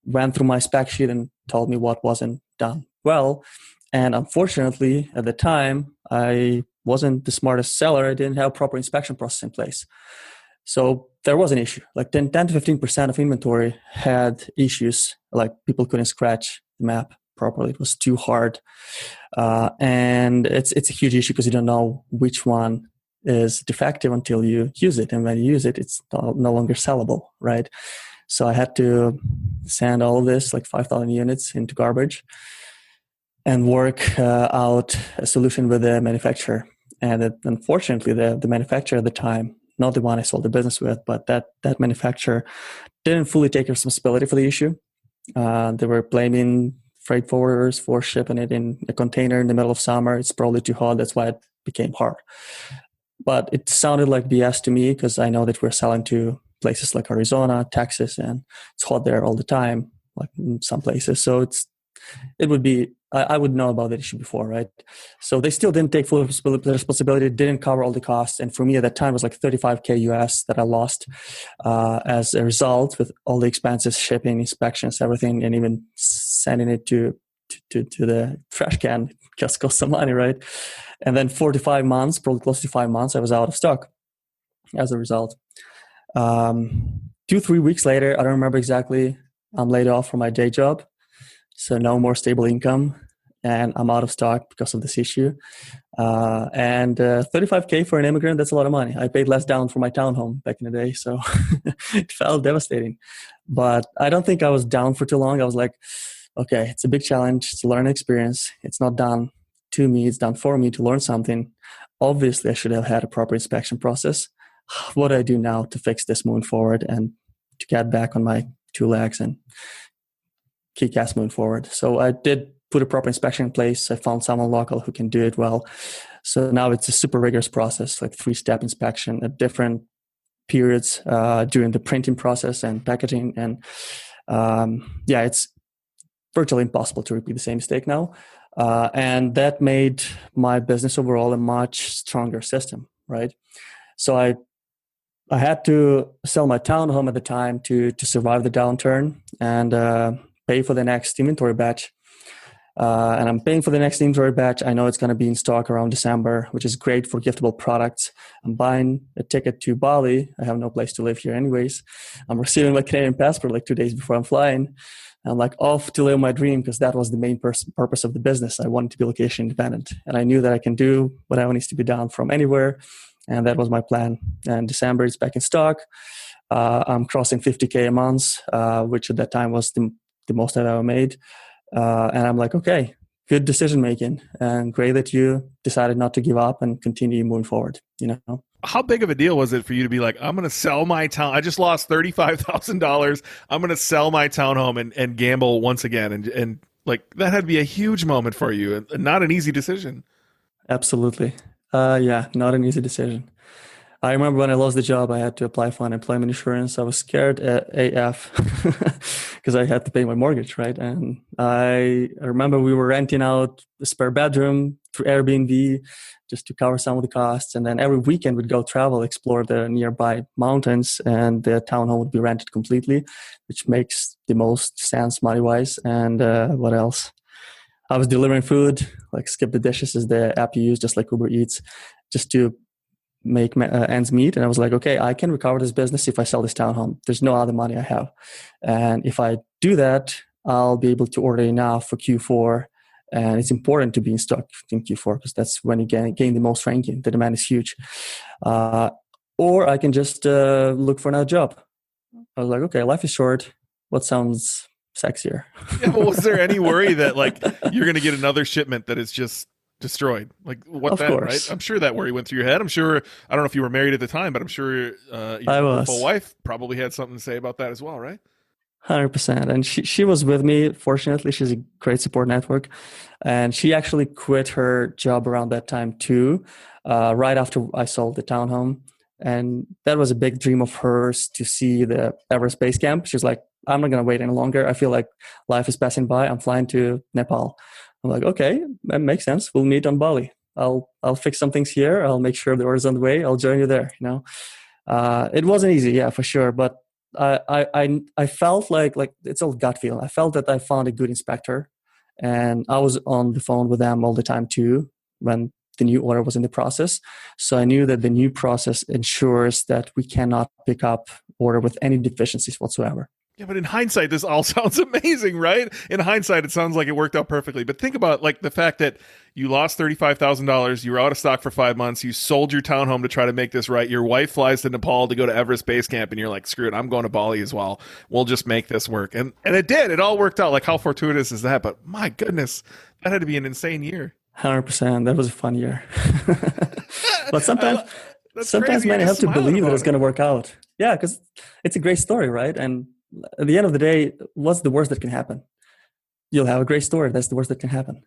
went through my spec sheet and told me what wasn't done well. And unfortunately, at the time, I wasn't the smartest seller. I didn't have a proper inspection process in place. So there was an issue. Like 10 to 15% of inventory had issues, like people couldn't scratch the map properly. It was too hard. And it's a huge issue because you don't know which one is defective until you use it. And when you use it, it's no longer sellable, right? So I had to send all of this, like 5,000 units, into garbage and work out a solution with the manufacturer. And unfortunately, the manufacturer at the time, not the one I sold the business with, but that manufacturer didn't fully take responsibility for the issue. They were blaming freight forwarders for shipping it in a container in the middle of summer. It's probably too hot. That's why it became hard. But it sounded like BS to me because I know that we're selling to places like Arizona, Texas, and it's hot there all the time, like in some places. So it would be, I would know about that issue before, right? So they still didn't take full responsibility, didn't cover all the costs. And for me at that time, it was like $35K US that I lost as a result, with all the expenses, shipping, inspections, everything, and even sending it to the trash can just cost some money, right? And then 4 to 5 months, probably close to 5 months, I was out of stock as a result. 2-3 weeks later, I don't remember exactly, I'm laid off from my day job. So no more stable income, and I'm out of stock because of this issue. And 35K for an immigrant, that's a lot of money. I paid less down for my townhome back in the day, so it felt devastating. But I don't think I was down for too long. I was like, okay, it's a big challenge. It's a learning experience. It's not done to me. It's done for me to learn something. Obviously, I should have had a proper inspection process. What do I do now to fix this moving forward and to get back on my two legs and kick ass moving forward? So I did put a proper inspection in place. I found someone local who can do it well. So now it's a super rigorous process, like 3-step inspection at different periods during the printing process and packaging. And it's virtually impossible to repeat the same mistake now. And that made my business overall a much stronger system, right? So I had to sell my townhome at the time to survive the downturn and pay for the next inventory batch. And I'm paying for the next inventory batch. I know it's going to be in stock around December, which is great for giftable products. I'm buying a ticket to Bali. I have no place to live here anyways. I'm receiving my Canadian passport like 2 days before I'm flying. I'm like off to live my dream because that was the main purpose of the business. I wanted to be location independent. And I knew that I can do whatever needs to be done from anywhere. And that was my plan. And December is back in stock. I'm crossing 50K a month, which at that time was the most I've ever made. And I'm like, okay, good decision making, and great that you decided not to give up and continue moving forward. How big of a deal was it for you to be like, I'm going to sell my town? I just lost $35,000. I'm going to sell my townhome and gamble once again. And like that had to be a huge moment for you, and not an easy decision. Absolutely. Not an easy decision. I remember when I lost the job, I had to apply for unemployment insurance. I was scared AF because I had to pay my mortgage, right? And I remember we were renting out a spare bedroom through Airbnb just to cover some of the costs. And then every weekend we'd go travel, explore the nearby mountains, and the townhome would be rented completely, which makes the most sense money-wise. And what else? I was delivering food, like Skip the Dishes is the app you use, just like Uber Eats, just to make ends meet. And I was like, okay, I can recover this business if I sell this townhome. There's no other money I have. And if I do that, I'll be able to order enough for Q4. And it's important to be in stock in Q4 because that's when you gain the most ranking. The demand is huge. Or I can just look for another job. I was like, okay, life is short. What sounds sexier? Yeah, but was there any worry that like you're going to get another shipment that is just destroyed? Like what? Of then, course. Right? I'm sure that worry went through your head. I'm sure, I don't know if you were married at the time, but I'm sure your wonderful wife probably had something to say about that as well, right? 100%. And she was with me. Fortunately, she's a great support network. And she actually quit her job around that time too, right after I sold the townhome. And that was a big dream of hers to see the Everest Base Camp. She's like, I'm not going to wait any longer. I feel like life is passing by. I'm flying to Nepal. I'm like, okay, that makes sense. We'll meet on Bali. I'll fix some things here. I'll make sure the order's on the way. I'll join you there. It wasn't easy, yeah, for sure. But I felt like it's a gut feel. I felt that I found a good inspector, and I was on the phone with them all the time too when the new order was in the process. So I knew that the new process ensures that we cannot pick up order with any deficiencies whatsoever. Yeah, but in hindsight, this all sounds amazing, right? In hindsight, it sounds like it worked out perfectly. But think about like the fact that you lost $35,000, you were out of stock for 5 months, you sold your townhome to try to make this right. Your wife flies to Nepal to go to Everest Base Camp, and you're like, screw it, I'm going to Bali as well. We'll just make this work. And it did. It all worked out. Like, how fortuitous is that? But my goodness, that had to be an insane year. 100%. That was a fun year. But sometimes, man, you have to believe that it's going to work out. Yeah, because it's a great story, right? And at the end of the day, what's the worst that can happen? You'll have a great story. That's the worst that can happen.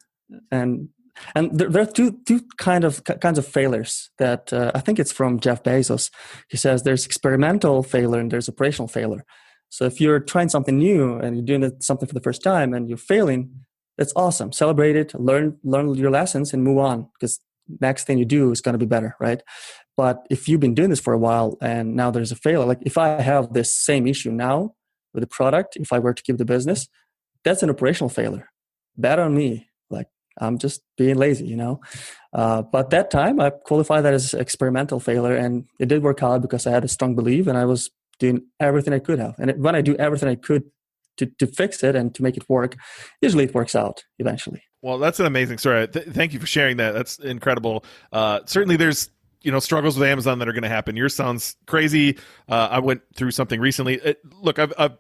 And there are two kinds of failures that I think it's from Jeff Bezos. He says there's experimental failure and there's operational failure. So if you're trying something new and you're doing something for the first time and you're failing, that's awesome. Celebrate it, learn your lessons, and move on, because next thing you do is going to be better, right? But if you've been doing this for a while and now there's a failure, like if I have this same issue now with the product, if I were to keep the business, that's an operational failure. Bad on me. Like I'm just being lazy, you know. But that time I qualified that as experimental failure, and it did work out because I had a strong belief and I was doing everything I could have. And when I do everything I could to fix it and to make it work, usually it works out eventually. Well, that's an amazing story. Thank you for sharing that. That's incredible. Certainly there's, struggles with Amazon that are going to happen. Yours sounds crazy. I went through something recently. Look, I've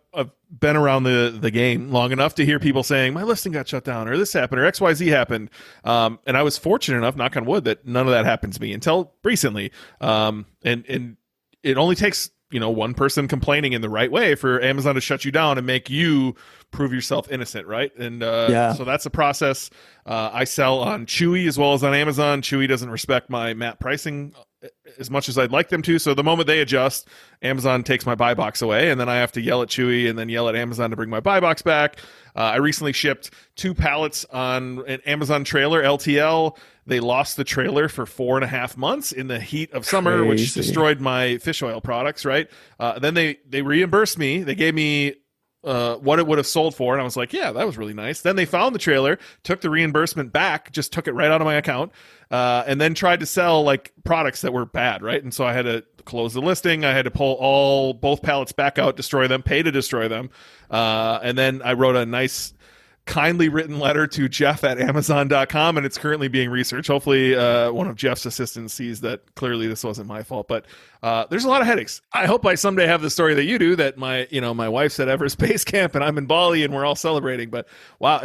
been around the game long enough to hear people saying my listing got shut down or this happened or XYZ happened. And I was fortunate enough, knock on wood, that none of that happened to me until recently. And it only takes, one person complaining in the right way for Amazon to shut you down and make you prove yourself innocent, right? And so that's a process. I sell on Chewy as well as on Amazon. Chewy doesn't respect my MAP pricing as much as I'd like them to. So the moment they adjust, Amazon takes my buy box away, and then I have to yell at Chewy and then yell at Amazon to bring my buy box back. I recently shipped 2 pallets on an Amazon trailer, LTL. They lost the trailer for 4.5 months in the heat of summer, which destroyed my fish oil products, right? Then they reimbursed me. They gave me what it would have sold for, and I was like, yeah, that was really nice. Then they found the trailer, took the reimbursement back, just took it right out of my account, and then tried to sell like products that were bad, right? And so I had to close the listing. I had to pull both pallets back out, destroy them, pay to destroy them, and then I wrote a nice, kindly written letter to Jeff at Amazon.com, and it's currently being researched. Hopefully one of Jeff's assistants sees that clearly this wasn't my fault, but there's a lot of headaches. I hope I someday have the story that you do, that my wife's at Everest Base Camp and I'm in Bali and we're all celebrating. But wow,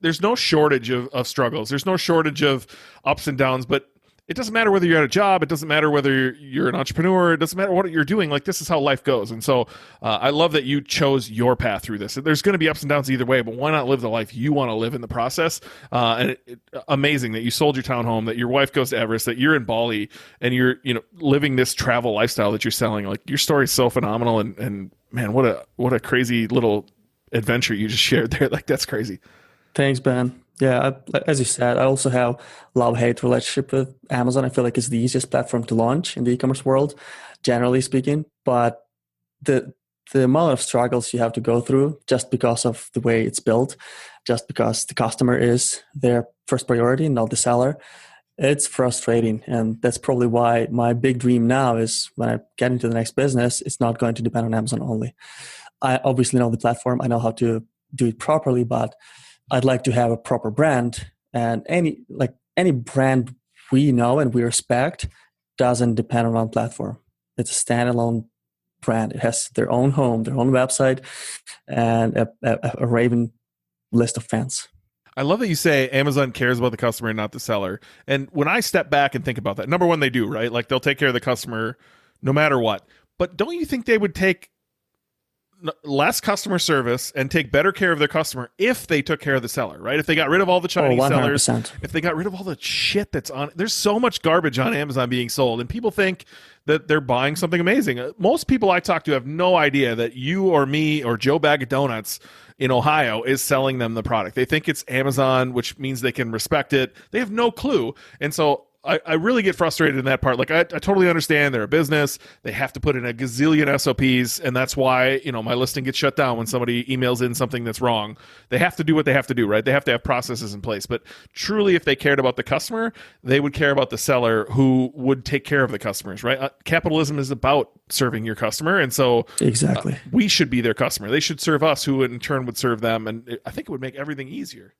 there's no shortage of struggles. There's no shortage of ups and downs, but it doesn't matter whether you're at a job. It doesn't matter whether you're an entrepreneur. It doesn't matter what you're doing. Like, this is how life goes. And so I love that you chose your path through this. There's going to be ups and downs either way, but why not live the life you want to live in the process? And amazing that you sold your townhome, that your wife goes to Everest, that you're in Bali, and you're living this travel lifestyle that you're selling. Like, your story is so phenomenal. And man, what a crazy little adventure you just shared there. Like, that's crazy. Thanks, Ben. Yeah, as you said, I also have love-hate relationship with Amazon. I feel like it's the easiest platform to launch in the e-commerce world, generally speaking. But the amount of struggles you have to go through just because of the way it's built, just because the customer is their first priority, not the seller, it's frustrating. And that's probably why my big dream now is, when I get into the next business, it's not going to depend on Amazon only. I obviously know the platform. I know how to do it properly, but I'd like to have a proper brand, and any brand we know and we respect doesn't depend on one platform. It's a standalone brand. It has their own home, their own website, and a raving list of fans. I love that you say Amazon cares about the customer and not the seller. And when I step back and think about that, number one, they do, right? Like, they'll take care of the customer no matter what. But don't you think they would take less customer service and take better care of their customer if they took care of the seller, right? If they got rid of all the Chinese sellers, if they got rid of all the shit that's on, there's so much garbage on Amazon being sold, and people think that they're buying something amazing. Most people I talk to have no idea that you or me or Joe Bag of Donuts in Ohio is selling them the product. They think it's Amazon, which means they can respect it. They have no clue. And so I really get frustrated in that part. Like, I totally understand they're a business. They have to put in a gazillion SOPs, and that's why, my listing gets shut down when somebody emails in something that's wrong. They have to do what they have to do, right? They have to have processes in place. But truly, if they cared about the customer, they would care about the seller who would take care of the customers, right? Capitalism is about serving your customer. And so exactly, we should be their customer. They should serve us, who in turn would serve them. And I think it would make everything easier.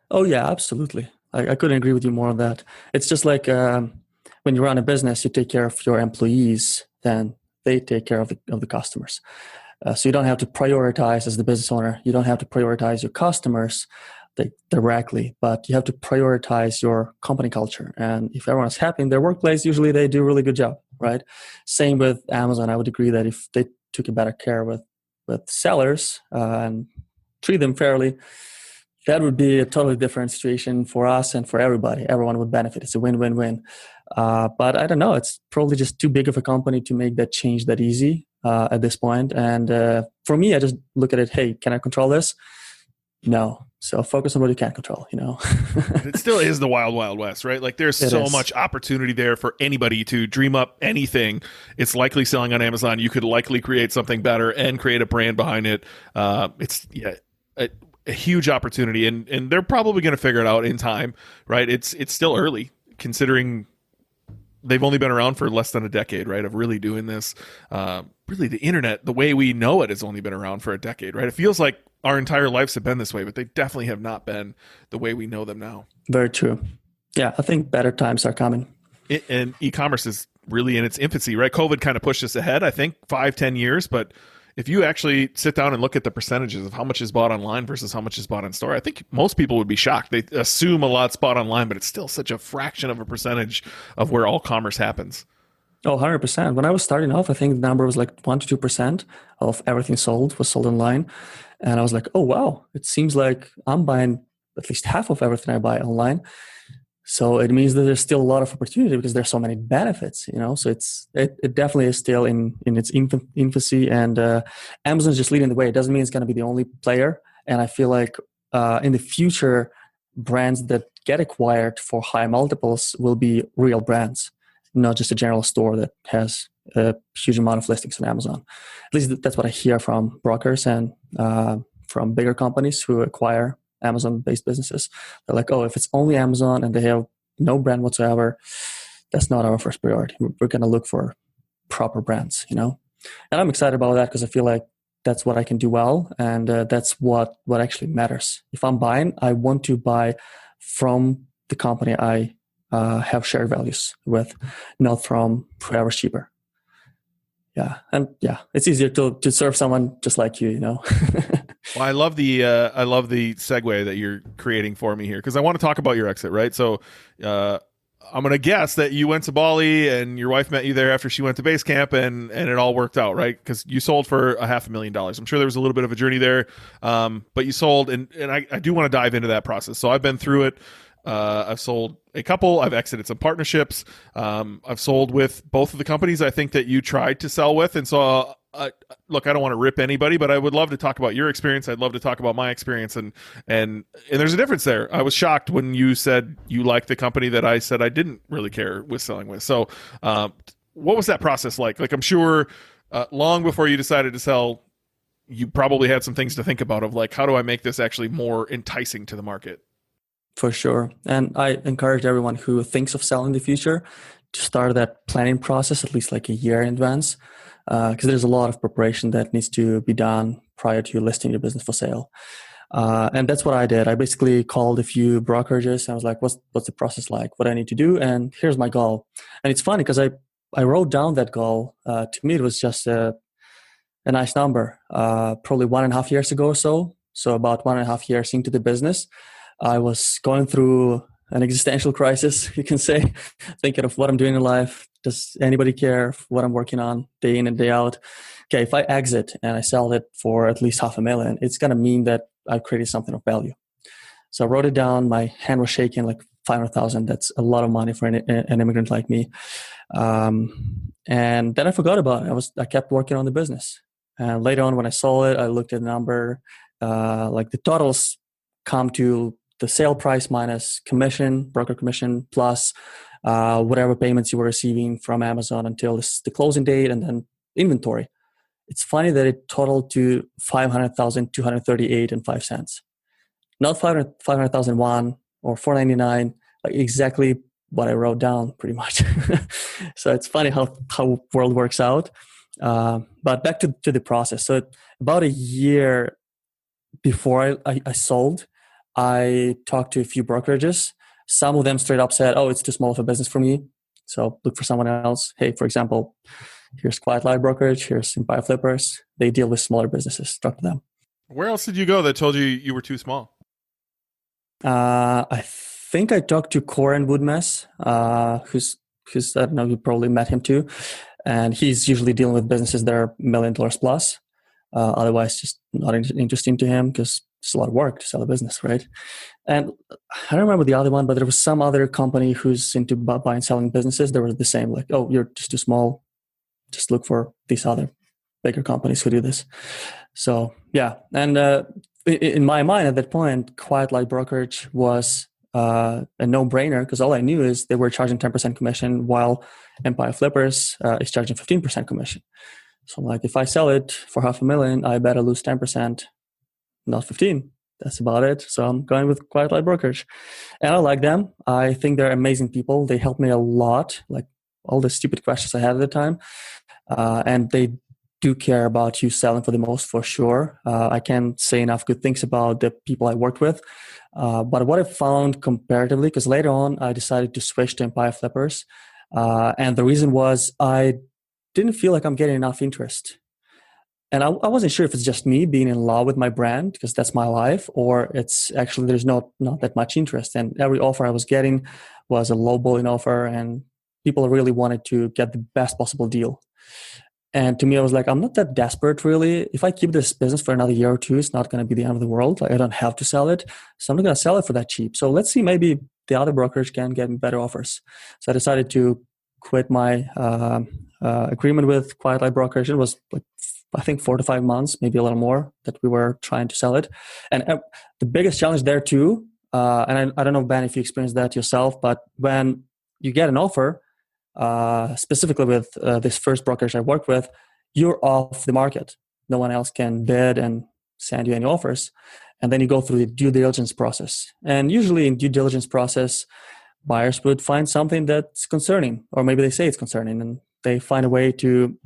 Oh, yeah, absolutely. I couldn't agree with you more on that. It's just like when you run a business, you take care of your employees, then they take care of the customers. So you don't have to prioritize, as the business owner, you don't have to prioritize your customers directly, but you have to prioritize your company culture. And if everyone's happy in their workplace, usually they do a really good job, right? Same with Amazon. I would agree that if they took a better care with sellers and treat them fairly, that would be a totally different situation for us and for everybody. Everyone would benefit. It's a win-win-win. But I don't know. It's probably just too big of a company to make that change that easy at this point. And for me, I just look at it, hey, can I control this? No. So focus on what you can control, It still is the wild, wild west, right? Like, there's so much opportunity there for anybody to dream up anything. It's likely selling on Amazon. You could likely create something better and create a brand behind it. a huge opportunity, and they're probably going to figure it out in time, right? It's still early considering they've only been around for less than a decade, right? Of really doing this. Really, the internet, the way we know it, has only been around for a decade, right? It feels like our entire lives have been this way, but they definitely have not been the way we know them now. Very true. Yeah, I think better times are coming. And e-commerce is really in its infancy, right? COVID kind of pushed us ahead, I think, 5-10 years. But if you actually sit down and look at the percentages of how much is bought online versus how much is bought in store, I think most people would be shocked. They assume a lot's bought online, but it's still such a fraction of a percentage of where all commerce happens. Oh, 100%. When I was starting off, I think the number was like 1% to 2% of everything sold was sold online. And I was like, oh, wow, it seems like I'm buying at least half of everything I buy online. So it means that there's still a lot of opportunity because there's so many benefits, So it definitely is still in its infancy, and Amazon's just leading the way. It doesn't mean it's going to be the only player. And I feel like in the future, brands that get acquired for high multiples will be real brands, not just a general store that has a huge amount of listings on Amazon. At least that's what I hear from brokers and from bigger companies who acquire Amazon-based businesses. They're like, oh, if it's only Amazon and they have no brand whatsoever, that's not our first priority. We're going to look for proper brands, And I'm excited about that because I feel like that's what I can do well, and that's what actually matters. If I'm buying, I want to buy from the company I have shared values with, not from whoever's cheaper. Yeah, and it's easier to serve someone just like you, Well, I love the segue that you're creating for me here, because I want to talk about your exit, right? So I'm going to guess that you went to Bali and your wife met you there after she went to base camp, and it all worked out, right? Because you sold for $500,000. I'm sure there was a little bit of a journey there, but you sold, and I do want to dive into that process. So I've been through it. I've sold a couple. I've exited some partnerships. I've sold with both of the companies I think that you tried to sell with. And so, look, I don't want to rip anybody, but I would love to talk about your experience. I'd love to talk about my experience. And there's a difference there. I was shocked when you said you liked the company that I said I didn't really care with selling with. So what was that process like? Like, I'm sure long before you decided to sell, you probably had some things to think about of like, how do I make this actually more enticing to the market? For sure. And I encourage everyone who thinks of selling in the future to start that planning process at least like a year in advance, because there's a lot of preparation that needs to be done prior to listing your business for sale. And that's what I did. I basically called a few brokerages and I was like, what's the process like? What do I need to do? And here's my goal. And it's funny because I wrote down that goal. To me, it was just a nice number. Probably 1.5 years ago or so. So about 1.5 years into the business, I was going through an existential crisis, you can say, thinking of what I'm doing in life. Does anybody care what I'm working on day in and day out? Okay, if I exit and I sell it for at least $500,000, it's going to mean that I've created something of value. So I wrote it down. My hand was shaking, like $500,000. That's a lot of money for an immigrant like me. And then I forgot about it. I kept working on the business. And later on, when I sold it, I looked at the number, like the totals come to the sale price minus commission, broker commission, plus whatever payments you were receiving from Amazon until the closing date, and then inventory. It's funny that it totaled to $500,238.05. Not 500,001 or $499, like exactly what I wrote down, pretty much. So it's funny how world works out. But back to the process. So about a year before I sold, I talked to a few brokerages. Some of them straight up said, oh, it's too small of a business for me, so look for someone else. Hey, for example, here's Quiet Light Brokerage, here's Empire Flippers. They deal with smaller businesses. Talk to them. Where else did you go that told you were too small? I think I talked to Corin Woodmess, who's I don't know, you probably met him too. And he's usually dealing with businesses that are $1 million plus. Otherwise, just not interesting to him because it's a lot of work to sell a business, right? And I don't remember the other one, but there was some other company who's into buying and selling businesses. They were the same, like, oh, you're just too small. Just look for these other bigger companies who do this. So, yeah. And in my mind at that point, Quiet Light Brokerage was a no-brainer because all I knew is they were charging 10% commission while Empire Flippers is charging 15% commission. So I'm like, if I sell it for $500,000, I better lose 10%, not 15. That's about it. So I'm going with Quiet Light Brokerage. And I like them. I think they're amazing people. They helped me a lot, like all the stupid questions I had at the time. And they do care about you selling for the most, for sure. I can't say enough good things about the people I worked with. But what I found comparatively, because later on I decided to switch to Empire Flippers. And the reason was I didn't feel like I'm getting enough interest. And I wasn't sure if it's just me being in love with my brand because that's my life, or it's actually there's not that much interest. And every offer I was getting was a lowballing offer, and people really wanted to get the best possible deal. And to me, I was like, I'm not that desperate, really. If I keep this business for another year or two, it's not going to be the end of the world. Like, I don't have to sell it. So I'm not going to sell it for that cheap. So let's see, maybe the other brokerage can get me better offers. So I decided to quit my agreement with Quiet Light Brokerage. It was like, I think 4 to 5 months, maybe a little more, that we were trying to sell it. And the biggest challenge there too, and I don't know, Ben, if you experienced that yourself, but when you get an offer, specifically with this first brokerage I worked with, you're off the market. No one else can bid and send you any offers. And then you go through the due diligence process. And usually in due diligence process, buyers would find something that's concerning, or maybe they say it's concerning, and they find a way to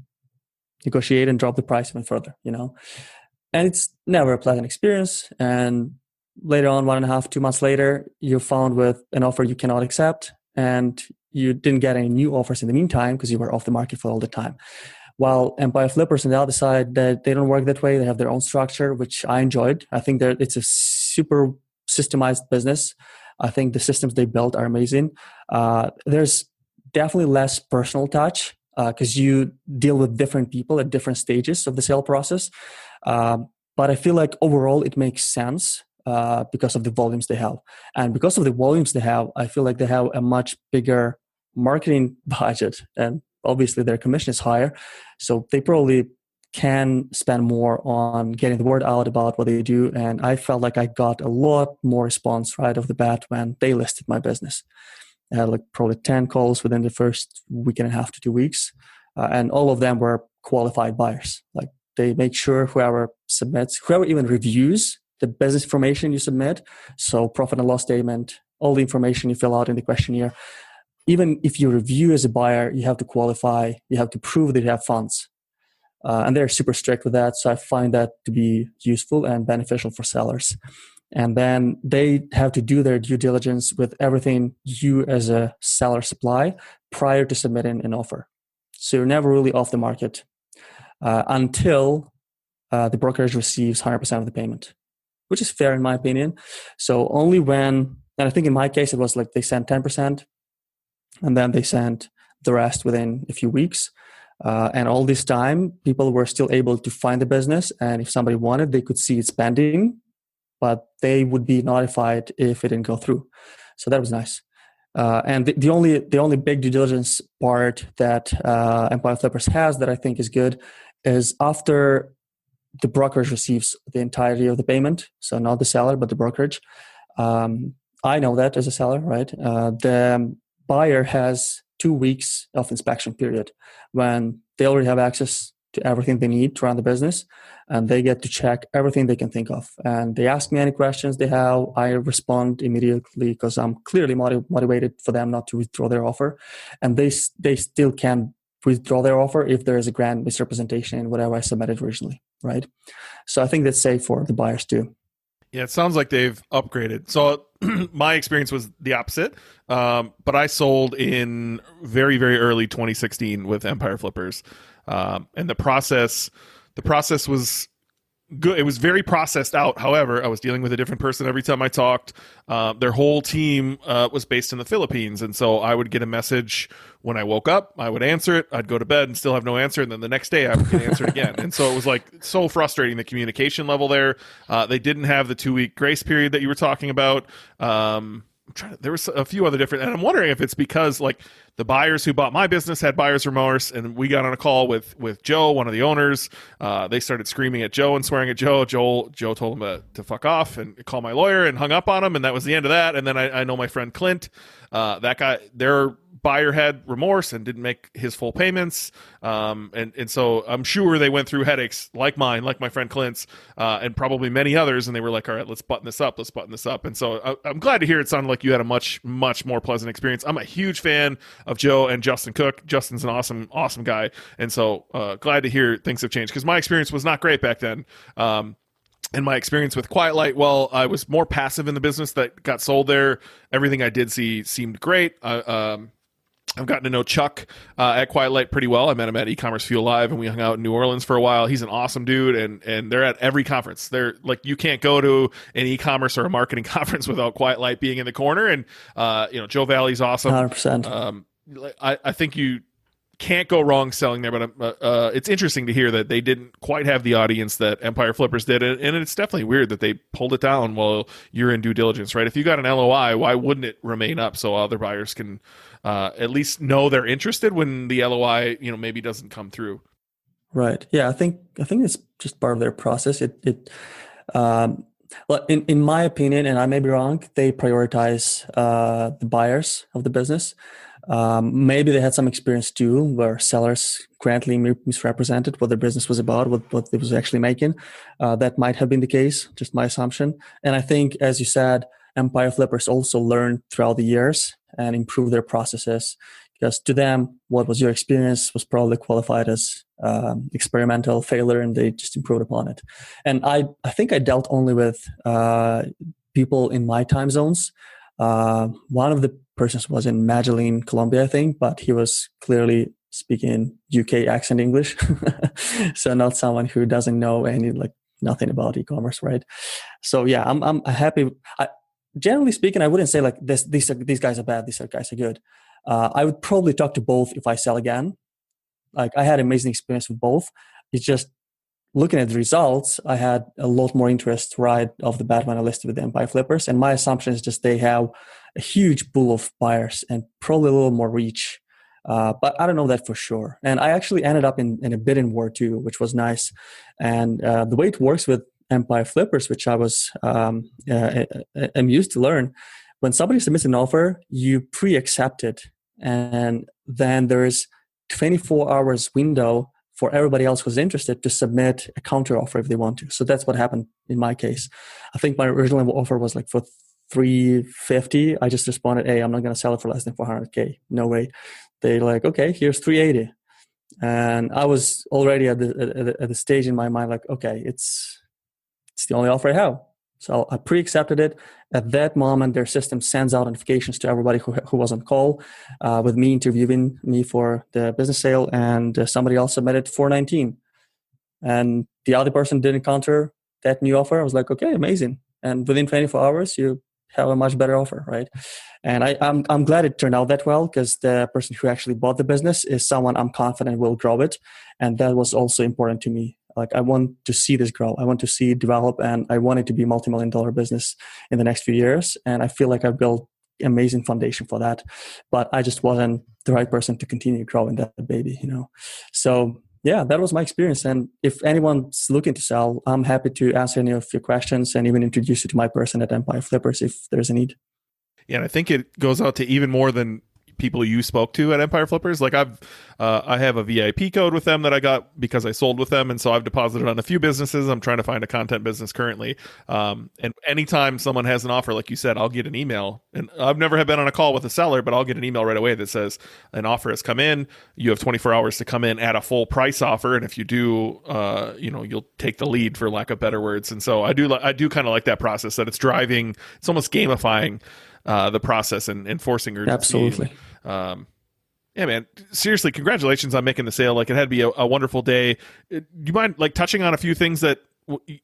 negotiate and drop the price even further, And it's never a pleasant experience. And later on, 1.5, 2 months later, you're found with an offer you cannot accept, and you didn't get any new offers in the meantime because you were off the market for all the time. While Empire Flippers on the other side, they don't work that way. They have their own structure, which I enjoyed. I think that it's a super systemized business. I think the systems they built are amazing. There's definitely less personal touch because you deal with different people at different stages of the sale process. But I feel like overall it makes sense because of the volumes they have. And because of the volumes they have, I feel like they have a much bigger marketing budget. And obviously their commission is higher. So they probably can spend more on getting the word out about what they do. And I felt like I got a lot more response right off the bat when they listed my business. I had like probably 10 calls within the first week and a half to 2 weeks. And all of them were qualified buyers. Like they make sure whoever even reviews the business information you submit, so profit and loss statement, all the information you fill out in the questionnaire, even if you review as a buyer, you have to qualify, you have to prove that you have funds. And they're super strict with that. So I find that to be useful and beneficial for sellers. And then they have to do their due diligence with everything you as a seller supply prior to submitting an offer. So you're never really off the market until the brokerage receives 100% of the payment, which is fair in my opinion. So only when, and I think in my case, it was like they sent 10% and then they sent the rest within a few weeks. And all this time, people were still able to find the business. And if somebody wanted, they could see it's pending, but they would be notified if it didn't go through. So that was nice. And the only big due diligence part that Empire Flippers has that I think is good is after the brokerage receives the entirety of the payment, so not the seller, but the brokerage. I know that as a seller, right? The buyer has 2 weeks of inspection period when they already have access to everything they need to run the business, and they get to check everything they can think of. And they ask me any questions they have. I respond immediately because I'm clearly motivated for them not to withdraw their offer. And they still can withdraw their offer if there is a grand misrepresentation in whatever I submitted originally, right? So I think that's safe for the buyers too. Yeah, it sounds like they've upgraded. So my experience was the opposite, but I sold in very, very early 2016 with Empire Flippers, and the process was good. It was very processed out. However, I was dealing with a different person every time I talked. Their whole team was based in the Philippines, and so I would get a message when I woke up. I would answer it. I'd go to bed and still have no answer, and then the next day I would get answered again. And so it was like so frustrating, the communication level there. They didn't have the 2-week grace period that you were talking about. There was a few other different, and I'm wondering if it's because like the buyers who bought my business had buyer's remorse, and we got on a call with Joe, one of the owners. They started screaming at Joe and swearing at Joe. Joe told him to fuck off and call my lawyer, and hung up on him, and that was the end of that. And then I know my friend Clint, that guy, their buyer had remorse and didn't make his full payments, and so I'm sure they went through headaches like mine, like my friend Clint's, and probably many others, and they were like, all right, let's button this up. And so I'm glad to hear it sounded like you had a much more pleasant experience. I'm a huge fan of Joe and Justin Cook. Justin's an awesome guy, and so glad to hear things have changed, because my experience was not great back then. And my experience with Quiet Light, well, I was more passive in the business that got sold there. Everything I did see seemed great. I've gotten to know Chuck at Quiet Light pretty well. I met him at eCommerce Fuel Live, and we hung out in New Orleans for a while. He's an awesome dude, and they're at every conference. They're like, you can't go to an e-commerce or a marketing conference without Quiet Light being in the corner. And Joe Valley's awesome. 100%. I think you can't go wrong selling there, but it's interesting to hear that they didn't quite have the audience that Empire Flippers did, and it's definitely weird that they pulled it down while you're in due diligence, right? If you got an LOI, why wouldn't it remain up so other buyers can at least know they're interested when the LOI, maybe doesn't come through? Right. Yeah, I think it's just part of their process. Well, in my opinion, and I may be wrong, they prioritize the buyers of the business. Maybe they had some experience too, where sellers grandly misrepresented what their business was about, what it was actually making. That might have been the case, just my assumption. And I think, as you said, Empire Flippers also learned throughout the years and improved their processes, because to them, what was your experience was probably qualified as experimental failure, and they just improved upon it. And I think I dealt only with people in my time zones. One of the persons was in Magdalene, Colombia, I think, but he was clearly speaking UK accent English. So not someone who doesn't know nothing about e-commerce, right? So yeah, I'm happy. Generally speaking, I wouldn't say like these guys are bad, these guys are good. I would probably talk to both if I sell again. Like, I had amazing experience with both. It's just, looking at the results, I had a lot more interest right off the bat when I listed with the Empire Flippers. And my assumption is just they have a huge pool of buyers and probably a little more reach. But I don't know that for sure. And I actually ended up in a bidding war too, which was nice. And the way it works with Empire Flippers, which I was amused to learn, when somebody submits an offer, you pre-accept it. And then there's 24 hours window for everybody else who's interested to submit a counter offer if they want to. So that's what happened in my case. I think my original offer was like for $350. I just responded, hey, I'm not going to sell it for less than $400K. No way. They're like, okay, here's $380. And I was already at the stage in my mind, like, okay, it's the only offer I have. So I pre-accepted it. At that moment, their system sends out notifications to everybody who was on call with me interviewing me for the business sale, and somebody else submitted $419. And the other person didn't counter that new offer. I was like, okay, amazing. And within 24 hours, you have a much better offer, right? And I'm glad it turned out that well, because the person who actually bought the business is someone I'm confident will grow it. And that was also important to me. Like, I want to see this grow. I want to see it develop, and I want it to be a multi-million-dollar business in the next few years. And I feel like I've built an amazing foundation for that, but I just wasn't the right person to continue growing that baby, So yeah, that was my experience. And if anyone's looking to sell, I'm happy to answer any of your questions and even introduce you to my person at Empire Flippers if there's a need. Yeah, and I think it goes out to even more than people you spoke to at Empire Flippers. Like, I have a VIP code with them that I got because I sold with them, and so I've deposited on a few businesses. I'm trying to find a content business currently, and anytime someone has an offer, like you said, I'll get an email. And I've never been on a call with a seller, but I'll get an email right away that says an offer has come in. You have 24 hours to come in at a full price offer, and if you do, you'll take the lead, for lack of better words. And so I do kind of like that process, that it's almost gamifying the process and forcing urgency. Absolutely. Yeah, man, seriously, congratulations on making the sale. Like, it had to be a wonderful day. Do you mind touching on a few things that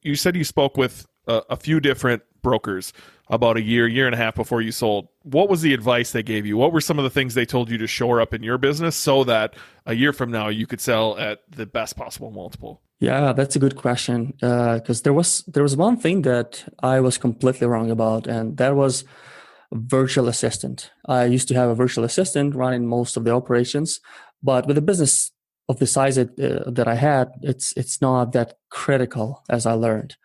you said you spoke with a few different brokers about a year and a half before you sold? What was the advice they gave you? What were some of the things they told you to shore up in your business so that a year from now you could sell at the best possible multiple? Yeah, that's a good question. Because there was one thing that I was completely wrong about, and that was virtual assistant. I used to have a virtual assistant running most of the operations, but with a business of the size that I had, it's not that critical, as I learned.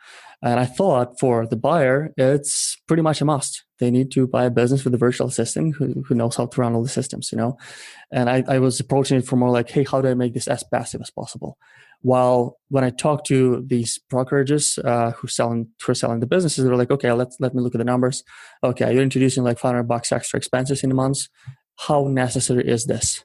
And I thought for the buyer, it's pretty much a must. They need to buy a business with a virtual assistant who knows how to run all the systems, And I was approaching it from more like, hey, how do I make this as passive as possible? While when I talk to these brokerages who are selling the businesses, they're like, okay, let me look at the numbers. Okay, you're introducing like $500 extra expenses in a month. How necessary is this?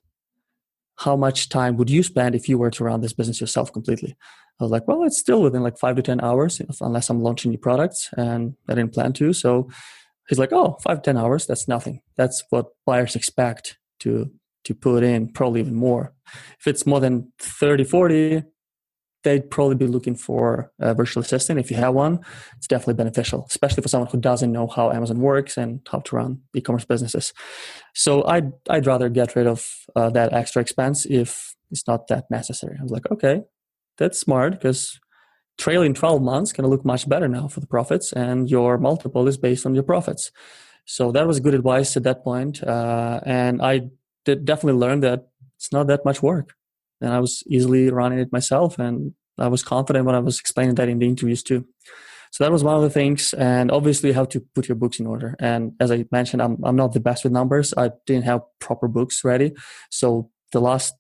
How much time would you spend if you were to run this business yourself completely? I was like, well, it's still within like 5 to 10 hours, unless I'm launching new products, and I didn't plan to. So he's like, oh, 5 to 10 hours, that's nothing. That's what buyers expect to put in, probably even more. If it's more than 30, 40, they'd probably be looking for a virtual assistant. If you have one, it's definitely beneficial, especially for someone who doesn't know how Amazon works and how to run e-commerce businesses. So I'd rather get rid of that extra expense if it's not that necessary. I was like, okay, that's smart, because trailing 12 months can look much better now for the profits, and your multiple is based on your profits. So that was good advice at that point. And I did definitely learn that it's not that much work. And I was easily running it myself, and I was confident when I was explaining that in the interviews too. So that was one of the things. And obviously, how to put your books in order. And as I mentioned, I'm not the best with numbers. I didn't have proper books ready. So the last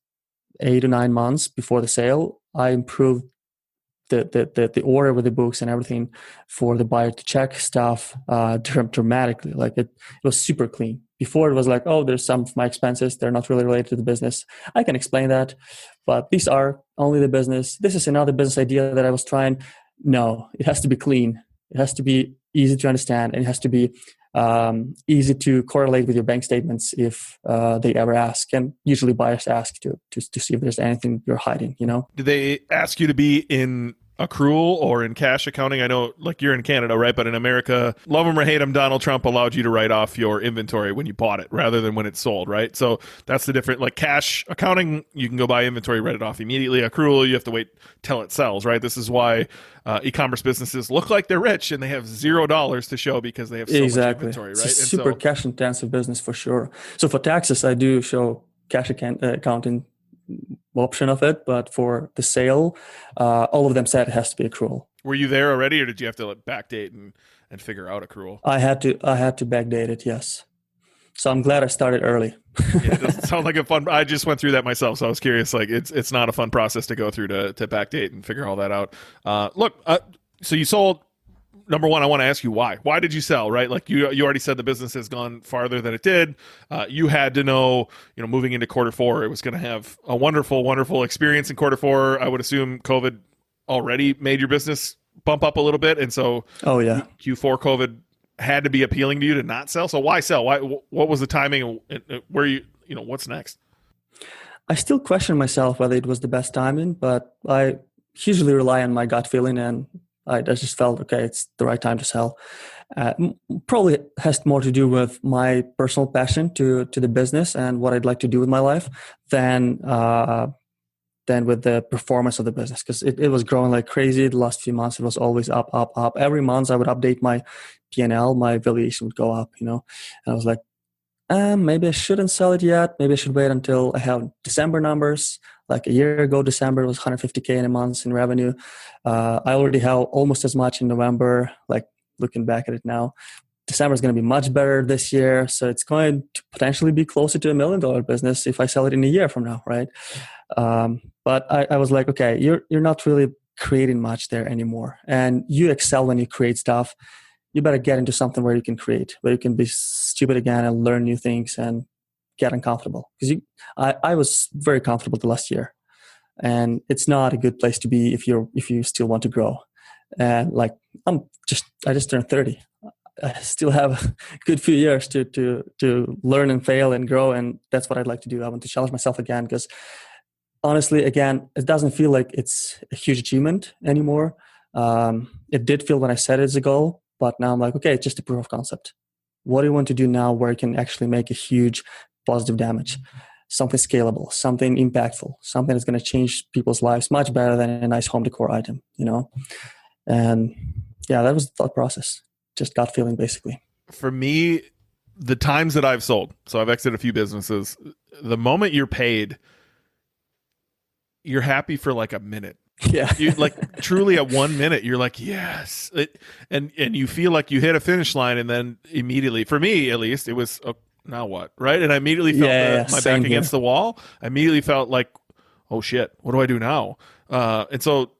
8 to 9 months before the sale, I improved the order with the books and everything for the buyer to check stuff dramatically. Like it was super clean. Before it was like, oh, there's some of my expenses, they're not really related to the business. I can explain that, but these are only the business. This is another business idea that I was trying. No, it has to be clean. It has to be easy to understand, and it has to be easy to correlate with your bank statements if they ever ask. And usually buyers ask to see if there's anything you're hiding, Do they ask you to be in accrual or in cash accounting? I know, like, you're in Canada, right? But in America, love them or hate them, Donald Trump allowed you to write off your inventory when you bought it rather than when it's sold, right? So that's the difference. Like cash accounting, you can go buy inventory, write it off immediately. Accrual, you have to wait till it sells, right? This is why e-commerce businesses look like they're rich and they have $0 to show because they have so much inventory, right? It's a super cash intensive business for sure. So for taxes, I do show cash accounting option of it, but for the sale, all of them said it has to be accrual. Were you there already, or did you have to backdate and figure out accrual? I had to backdate it, yes. So I'm glad I started early. Yeah, it doesn't sound like a fun. I just went through that myself, so I was curious. Like, it's not a fun process to go through to backdate and figure all that out. So you sold. Number one, I want to ask you why. Why did you sell, right? Like you already said the business has gone farther than it did. You had to know, moving into quarter four, it was going to have a wonderful, wonderful experience in quarter four. I would assume COVID already made your business bump up a little bit. And so Q4 COVID had to be appealing to you to not sell. So why sell? What was the timing and where what's next? I still question myself whether it was the best timing, but I usually rely on my gut feeling, and I just felt, okay, it's the right time to sell. Probably has more to do with my personal passion to the business and what I'd like to do with my life than with the performance of the business, because it was growing like crazy. The last few months, it was always up, up, up. Every month I would update my P&L, my valuation would go up, and I was like, maybe I shouldn't sell it yet. Maybe I should wait until I have December numbers. Like a year ago, December, it was 150K in a month in revenue. I already have almost as much in November. Like looking back at it now, December is going to be much better this year. So it's going to potentially be closer to $1 million business if I sell it in a year from now, right? But I was like, okay, you're not really creating much there anymore. And you excel when you create stuff. You better get into something where you can create, where you can be stupid again and learn new things and get uncomfortable. Because I was very comfortable the last year, and it's not a good place to be if you still want to grow. And like I just turned 30. I still have a good few years to learn and fail and grow, and that's what I'd like to do. I want to challenge myself again, because honestly, again, it doesn't feel like it's a huge achievement anymore. It did feel when I set it as a goal, but now I'm like, okay, it's just a proof of concept. What do you want to do now where you can actually make a huge positive damage? Something scalable, something impactful, something that's going to change people's lives much better than a nice home decor item, And yeah, that was the thought process. Just gut feeling, basically. For me, the times that I've sold, so I've exited a few businesses, the moment you're paid, you're happy for like a minute. Yeah. You like truly at 1 minute, you're like, yes. And you feel like you hit a finish line, and then immediately, for me at least, it was, oh, now what? Right. And I immediately felt my back against the wall. I immediately felt like, oh shit, what do I do now? And so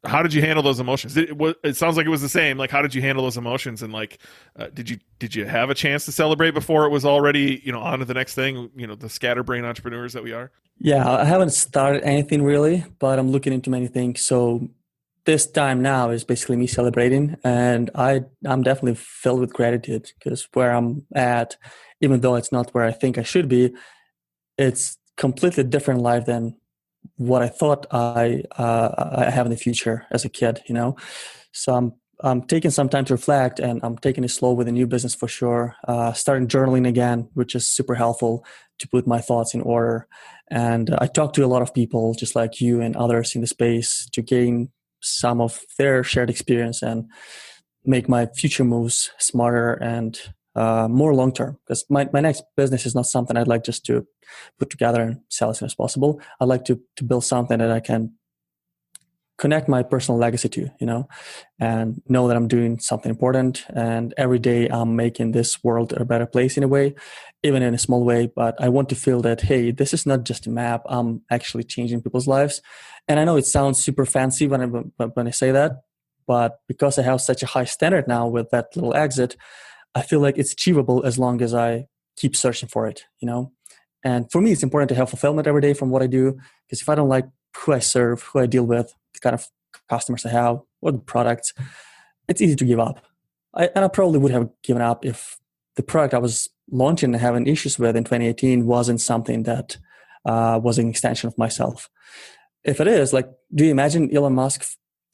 how did you handle those emotions? It sounds like it was the same. Like, how did you handle those emotions? And like, did you have a chance to celebrate before it was already, on to the next thing, the scatterbrain entrepreneurs that we are? Yeah, I haven't started anything really, but I'm looking into many things. So this time now is basically me celebrating, and I'm definitely filled with gratitude, because where I'm at, even though it's not where I think I should be, it's completely different life than what I thought I have in the future as a kid, So I'm taking some time to reflect, and I'm taking it slow with a new business for sure. Starting journaling again, which is super helpful to put my thoughts in order. And I talk to a lot of people just like you and others in the space to gain some of their shared experience and make my future moves smarter and more long-term. Because my next business is not something I'd like just to put together and sell as soon as possible. I'd like to build something that I can connect my personal legacy to, and know that I'm doing something important. And every day I'm making this world a better place in a way, even in a small way. But I want to feel that, hey, this is not just a map. I'm actually changing people's lives. And I know it sounds super fancy when I say that, but because I have such a high standard now with that little exit, I feel like it's achievable as long as I keep searching for it, And for me, it's important to have fulfillment every day from what I do, because if I don't like who I serve, who I deal with, the kind of customers I have, or the products, it's easy to give up. I probably would have given up if the product I was launching and having issues with in 2018 wasn't something that was an extension of myself. If it is, like, do you imagine Elon Musk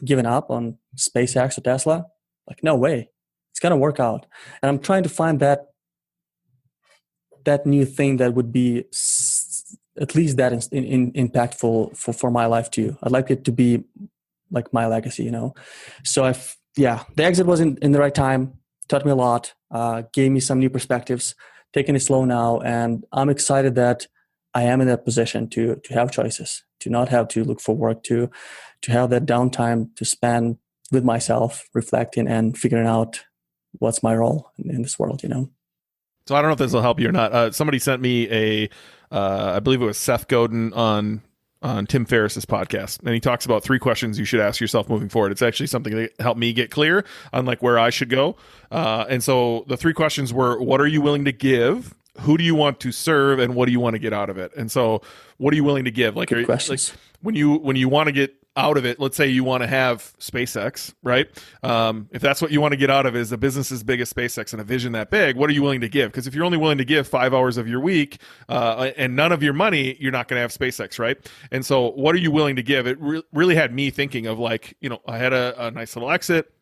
giving up on SpaceX or Tesla? Like, no way. It's going to work out. And I'm trying to find that new thing that would be at least that impactful for my life too. I'd like it to be like my legacy, So the exit was in the right time, taught me a lot, gave me some new perspectives, taking it slow now. And I'm excited that I am in that position to have choices, to not have to look for work, to have that downtime to spend with myself, reflecting and figuring out what's my role in this world, So I don't know if this will help you or not. Somebody sent me I believe it was Seth Godin on Tim Ferriss's podcast, and he talks about 3 questions you should ask yourself moving forward. It's actually something that helped me get clear on like where I should go. And so the 3 questions were: what are you willing to give? Who do you want to serve? And what do you want to get out of it? And so, what are you willing to give? Like, when you want to get out of it, let's say you want to have SpaceX, right? If that's what you want to get out of is a business as big as SpaceX and a vision that big, what are you willing to give? Because if you're only willing to give 5 hours of your week and none of your money, you're not going to have SpaceX, right? And so what are you willing to give? It really had me thinking of like, I had a nice little exit.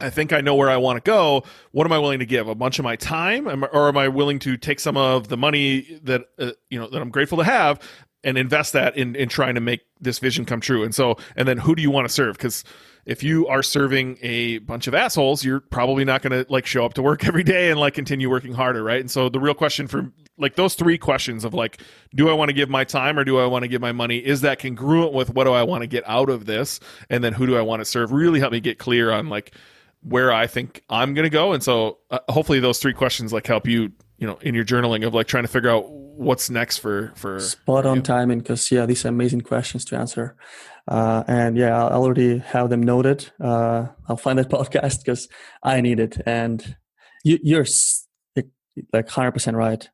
I think I know where I want to go. What am I willing to give? A bunch of my time, or am I willing to take some of the money that that I'm grateful to have and invest that in trying to make this vision come true? And then who do you want to serve? Because if you are serving a bunch of assholes, you're probably not going to like show up to work every day and like continue working harder, right? And so the real question for like those 3 questions of like, do I want to give my time or do I want to give my money? Is that congruent with what do I want to get out of this? And then who do I want to serve? Really help me get clear on like where I think I'm going to go. And so hopefully those 3 questions like help you, in your journaling of like trying to figure out what's next for spot on timing. Cause these are amazing questions to answer. And I already have them noted. I'll find that podcast because I need it. And you're like 100% right.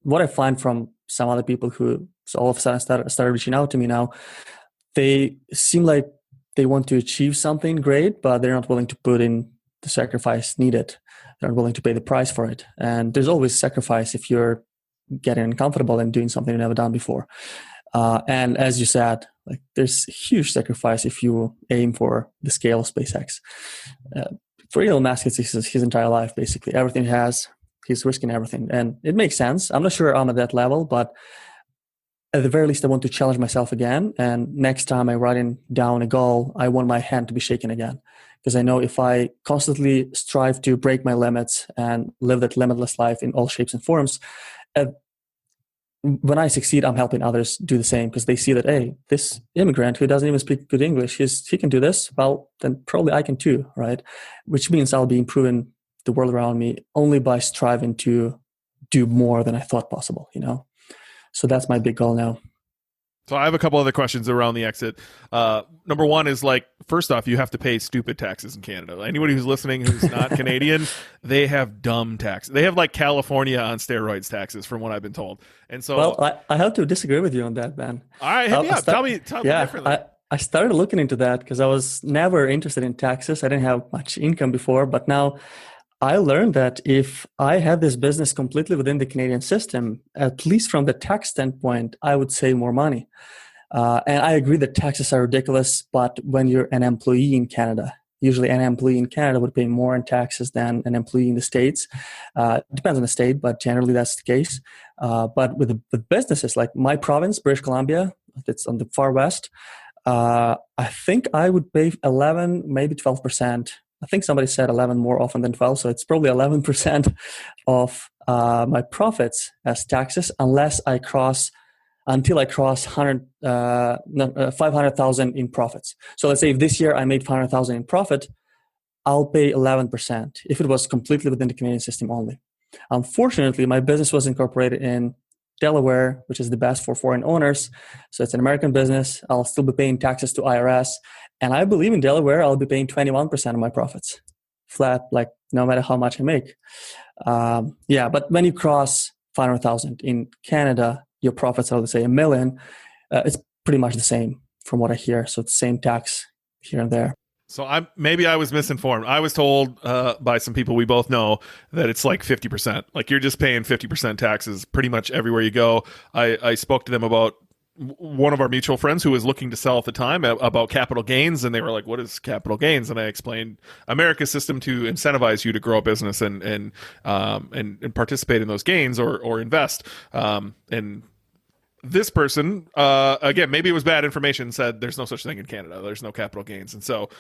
What I find from some other people who all of a sudden started reaching out to me now, they seem like they want to achieve something great, but they're not willing to put in the sacrifice needed. They're not willing to pay the price for it. And there's always sacrifice if you're getting uncomfortable and doing something you've never done before. And as you said, like there's huge sacrifice if you aim for the scale of SpaceX. For Elon Musk, it's his entire life, basically. Everything he has, he's risking everything. And it makes sense. I'm not sure I'm at that level, but at the very least, I want to challenge myself again. And next time I'm writing down a goal, I want my hand to be shaken again. because I know if I constantly strive to break my limits and live that limitless life in all shapes and forms, when I succeed, I'm helping others do the same because they see that, hey, this immigrant who doesn't even speak good English, he can do this. Well, then probably I can too, right? Which means I'll be improving the world around me only by striving to do more than I thought possible, So that's my big goal now. So I have a couple other questions around the exit. Number one is first off, you have to pay stupid taxes in Canada. Anybody who's listening who's not Canadian, they have dumb taxes. They have California on steroids taxes, from what I've been told. And so, well, I have to disagree with you on that, man. All right, hit me up. Tell me differently. I started looking into that because I was never interested in taxes. I didn't have much income before, but now I learned that if I had this business completely within the Canadian system, at least from the tax standpoint, I would save more money. And I agree that taxes are ridiculous, but when you're an employee in Canada, usually an employee in Canada would pay more in taxes than an employee in the States. It depends on the state, but generally that's the case. But with businesses like my province, British Columbia, that's on the far west, I think I would pay 11, maybe 12%. I think somebody said 11 more often than 12, so it's probably 11% of my profits as taxes until I cross 500,000 in profits. So let's say if this year I made 500,000 in profit, I'll pay 11% if it was completely within the Canadian system only. Unfortunately, my business was incorporated in Delaware, which is the best for foreign owners. So it's an American business. I'll still be paying taxes to IRS. And I believe in Delaware, I'll be paying 21% of my profits flat, no matter how much I make. But when you cross 500,000 in Canada, your profits are, let's say, $1 million. It's pretty much the same from what I hear. So it's the same tax here and there. So maybe I was misinformed. I was told by some people we both know that it's 50%. You're just paying 50% taxes pretty much everywhere you go. I spoke to them about one of our mutual friends who was looking to sell at the time about capital gains, and they were like, "What is capital gains?" And I explained America's system to incentivize you to grow a business and participate in those gains or invest. And this person, again, maybe it was bad information, said there's no such thing in Canada. There's no capital gains. And so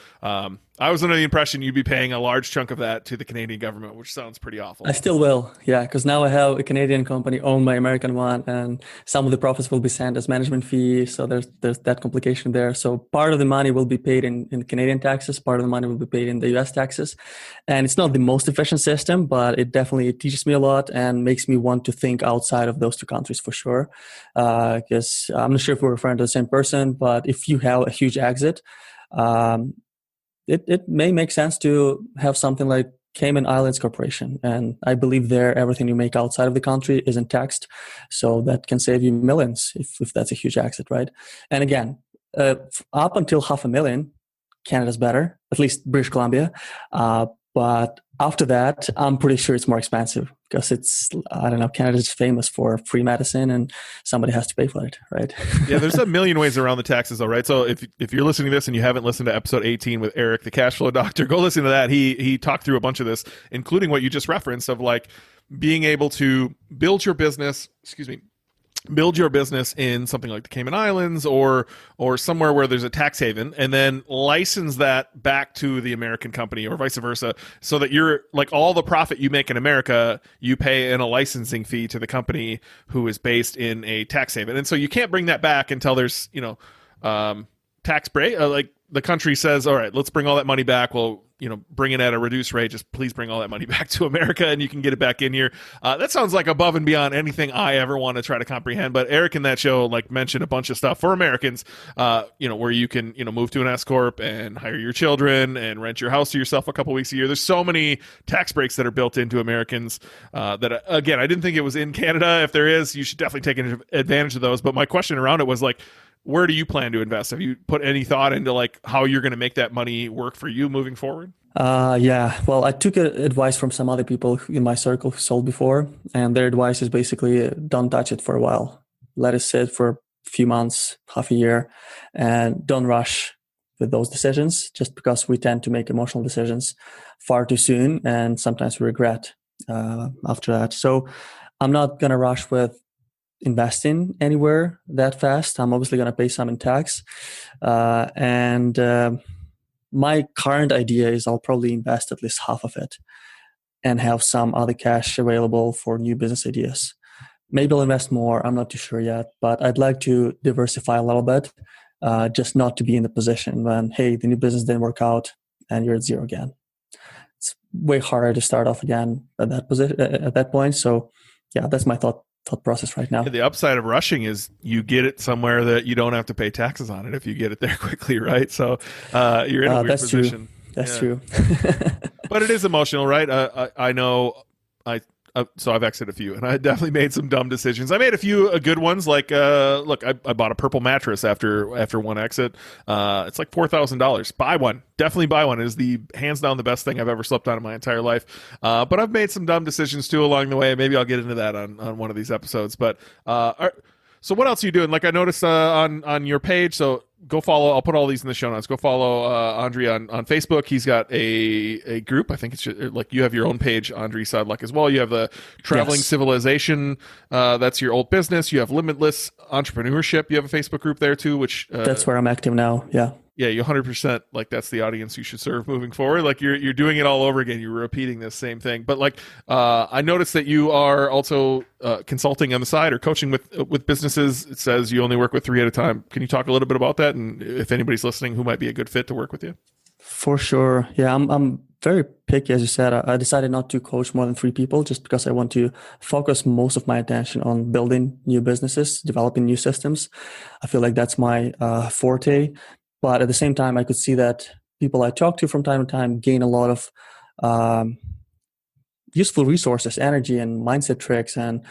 I was under the impression you'd be paying a large chunk of that to the Canadian government, which sounds pretty awful. I still will, yeah, because now I have a Canadian company owned by American one, and some of the profits will be sent as management fees. So there's that complication there. So part of the money will be paid in Canadian taxes, part of the money will be paid in the US taxes. And it's not the most efficient system, but it definitely teaches me a lot and makes me want to think outside of those two countries for sure. Because I'm not sure if we're referring to the same person, but if you have a huge exit, it may make sense to have something like Cayman Islands Corporation. And I believe there, everything you make outside of the country isn't taxed. So that can save you millions if that's a huge exit, right? And again, up until $500,000, Canada's better, at least British Columbia. But after that, I'm pretty sure it's more expensive because Canada's famous for free medicine and somebody has to pay for it, right? Yeah, there's a million ways around the taxes though, right? So if you're listening to this and you haven't listened to episode 18 with Eric, the cash flow doctor, go listen to that. He talked through a bunch of this, including what you just referenced of being able to build your business in something like the Cayman Islands or somewhere where there's a tax haven, and then license that back to the American company or vice versa, so that you're all the profit you make in America, you pay in a licensing fee to the company who is based in a tax haven. And so you can't bring that back until there's, tax break. The country says, all right, let's bring all that money back. Well, bring it at a reduced rate. Just please bring all that money back to America and you can get it back in here. That sounds like above and beyond anything I ever want to try to comprehend. But Eric in that show mentioned a bunch of stuff for Americans, where you can, move to an S Corp and hire your children and rent your house to yourself a couple weeks a year. There's so many tax breaks that are built into Americans that, again, I didn't think it was in Canada. If there is, you should definitely take advantage of those. But my question around it was where do you plan to invest? Have you put any thought into how you're going to make that money work for you moving forward? Yeah. Well, I took advice from some other people in my circle who sold before, and their advice is basically don't touch it for a while. Let it sit for a few months, half a year, and don't rush with those decisions just because we tend to make emotional decisions far too soon, and sometimes we regret after that. So I'm not going to rush with investing anywhere that fast. I'm obviously going to pay some in tax. my current idea is I'll probably invest at least half of it and have some other cash available for new business ideas. Maybe I'll invest more. I'm not too sure yet, but I'd like to diversify a little bit, just not to be in the position when, hey, the new business didn't work out and you're at zero again. It's way harder to start off again at that position at that point. So, yeah, that's my thought process right now. Yeah, the upside of rushing is you get it somewhere that you don't have to pay taxes on it if you get it there quickly, right? So you're in a weird position. That's true. But it is emotional, right? I know. So I've exited a few, and I definitely made some dumb decisions. I made a few good ones, like look, I bought a purple mattress after one exit. It's like $4,000. Buy one, definitely buy one. It is the hands down the best thing I've ever slept on in my entire life. But I've made some dumb decisions too along the way. Maybe I'll get into that on one of these episodes. But so what else are you doing? Like I noticed on your page, so go follow. I'll put all these in the show notes. Go follow Andri on Facebook. He's got a group. I think it's just, like you have your own page, Andri Sadlak, as well. You have the Traveling Civilization. That's your old business. You have Limitless Entrepreneurship. You have a Facebook group there too, which that's where I'm active now. Yeah. Yeah, you 100% like that's the audience you should serve moving forward. Like you're doing it all over again. You're repeating this same thing. But like I noticed that you are also consulting on the side or coaching with businesses. It says you only work with 3 at a time. Can you talk a little bit about that? And if anybody's listening who might be a good fit to work with you? For sure. Yeah, I'm very picky, as you said. I decided not to coach more than 3 people just because I want to focus most of my attention on building new businesses, developing new systems. I feel like that's my forte. But at the same time, I could see that people I talk to from time to time gain a lot of useful resources, energy and mindset tricks. And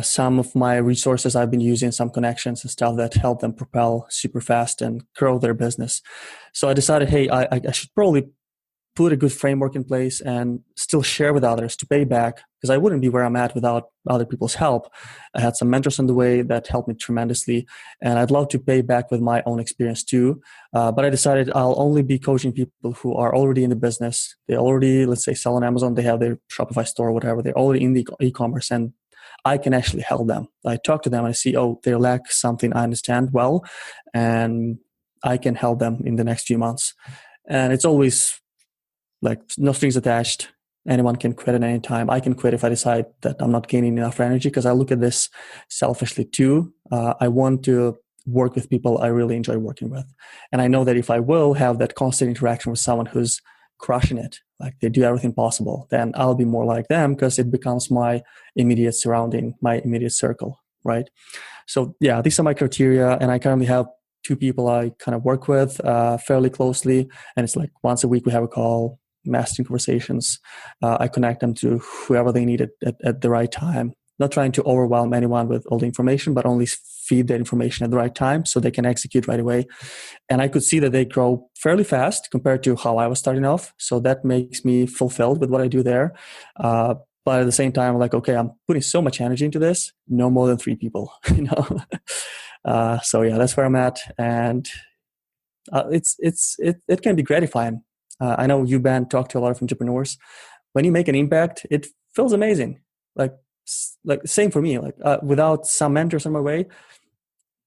some of my resources I've been using, some connections and stuff that help them propel super fast and grow their business. So I decided, hey, I should probably put a good framework in place and still share with others to pay back, because I wouldn't be where I'm at without other people's help. I had some mentors on the way that helped me tremendously, and I'd love to pay back with my own experience too. But I decided I'll only be coaching people who are already in the business. They already, let's say, sell on Amazon. They have their Shopify store or whatever. They're already in the e-commerce, and I can actually help them. I talk to them and I see, oh, they lack something I understand well, and I can help them in the next few months. And it's always like no strings attached. Anyone can quit at any time. I can quit if I decide that I'm not gaining enough energy, because I look at this selfishly too. I want to work with people I really enjoy working with. And I know that if I will have that constant interaction with someone who's crushing it, like they do everything possible, then I'll be more like them, because it becomes my immediate surrounding, my immediate circle, right? So yeah, these are my criteria. And I currently have 2 people I kind of work with fairly closely. And it's like once a week we have a call, mastering conversations. I connect them to whoever they need at the right time. Not trying to overwhelm anyone with all the information, but only feed that information at the right time so they can execute right away. And I could see that they grow fairly fast compared to how I was starting off. So that makes me fulfilled with what I do there. But at the same time, I'm like, okay, I'm putting so much energy into this, no more than 3 people, you know? So yeah, that's where I'm at. And it can be gratifying. I know you, Ben, talk to a lot of entrepreneurs. When you make an impact, it feels amazing. Like same for me. Like without some mentors on my way,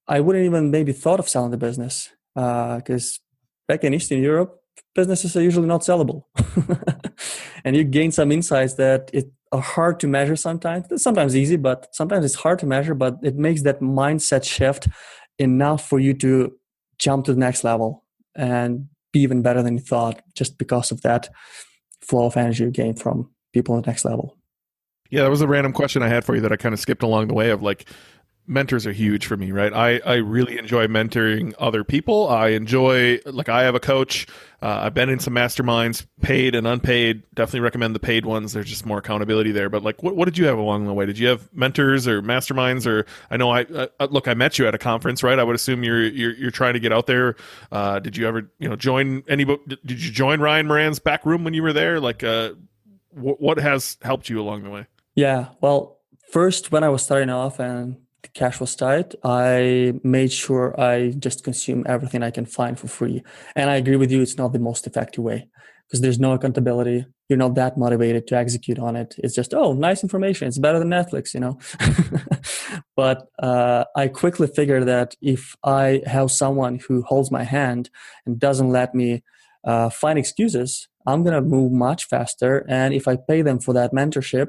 I wouldn't even maybe thought of selling the business, because back in Eastern Europe, businesses are usually not sellable, and you gain some insights that are hard to measure sometimes. It's sometimes easy, but sometimes it's hard to measure. But it makes that mindset shift enough for you to jump to the next level and be even better than you thought, just because of that flow of energy you gain from people on the next level. Yeah, that was a random question I had for you that I kind of skipped along the way of like, mentors are huge for me, right? I really enjoy mentoring other people. I enjoy, like I have a coach. I've been in some masterminds, paid and unpaid. Definitely recommend the paid ones. There's just more accountability there. But like, what did you have along the way? Did you have mentors or masterminds? Or I know I met you at a conference, right? I would assume you're trying to get out there. Did you ever join any? Did you join Ryan Moran's back room when you were there? Like, what has helped you along the way? Yeah, well, first when I was starting off and the cash was tight, I made sure I just consume everything I can find for free. And I agree with you, it's not the most effective way, because there's no accountability. You're not that motivated to execute on it. It's just, oh, nice information. It's better than Netflix, But I quickly figured that if I have someone who holds my hand and doesn't let me find excuses, I'm going to move much faster. And if I pay them for that mentorship,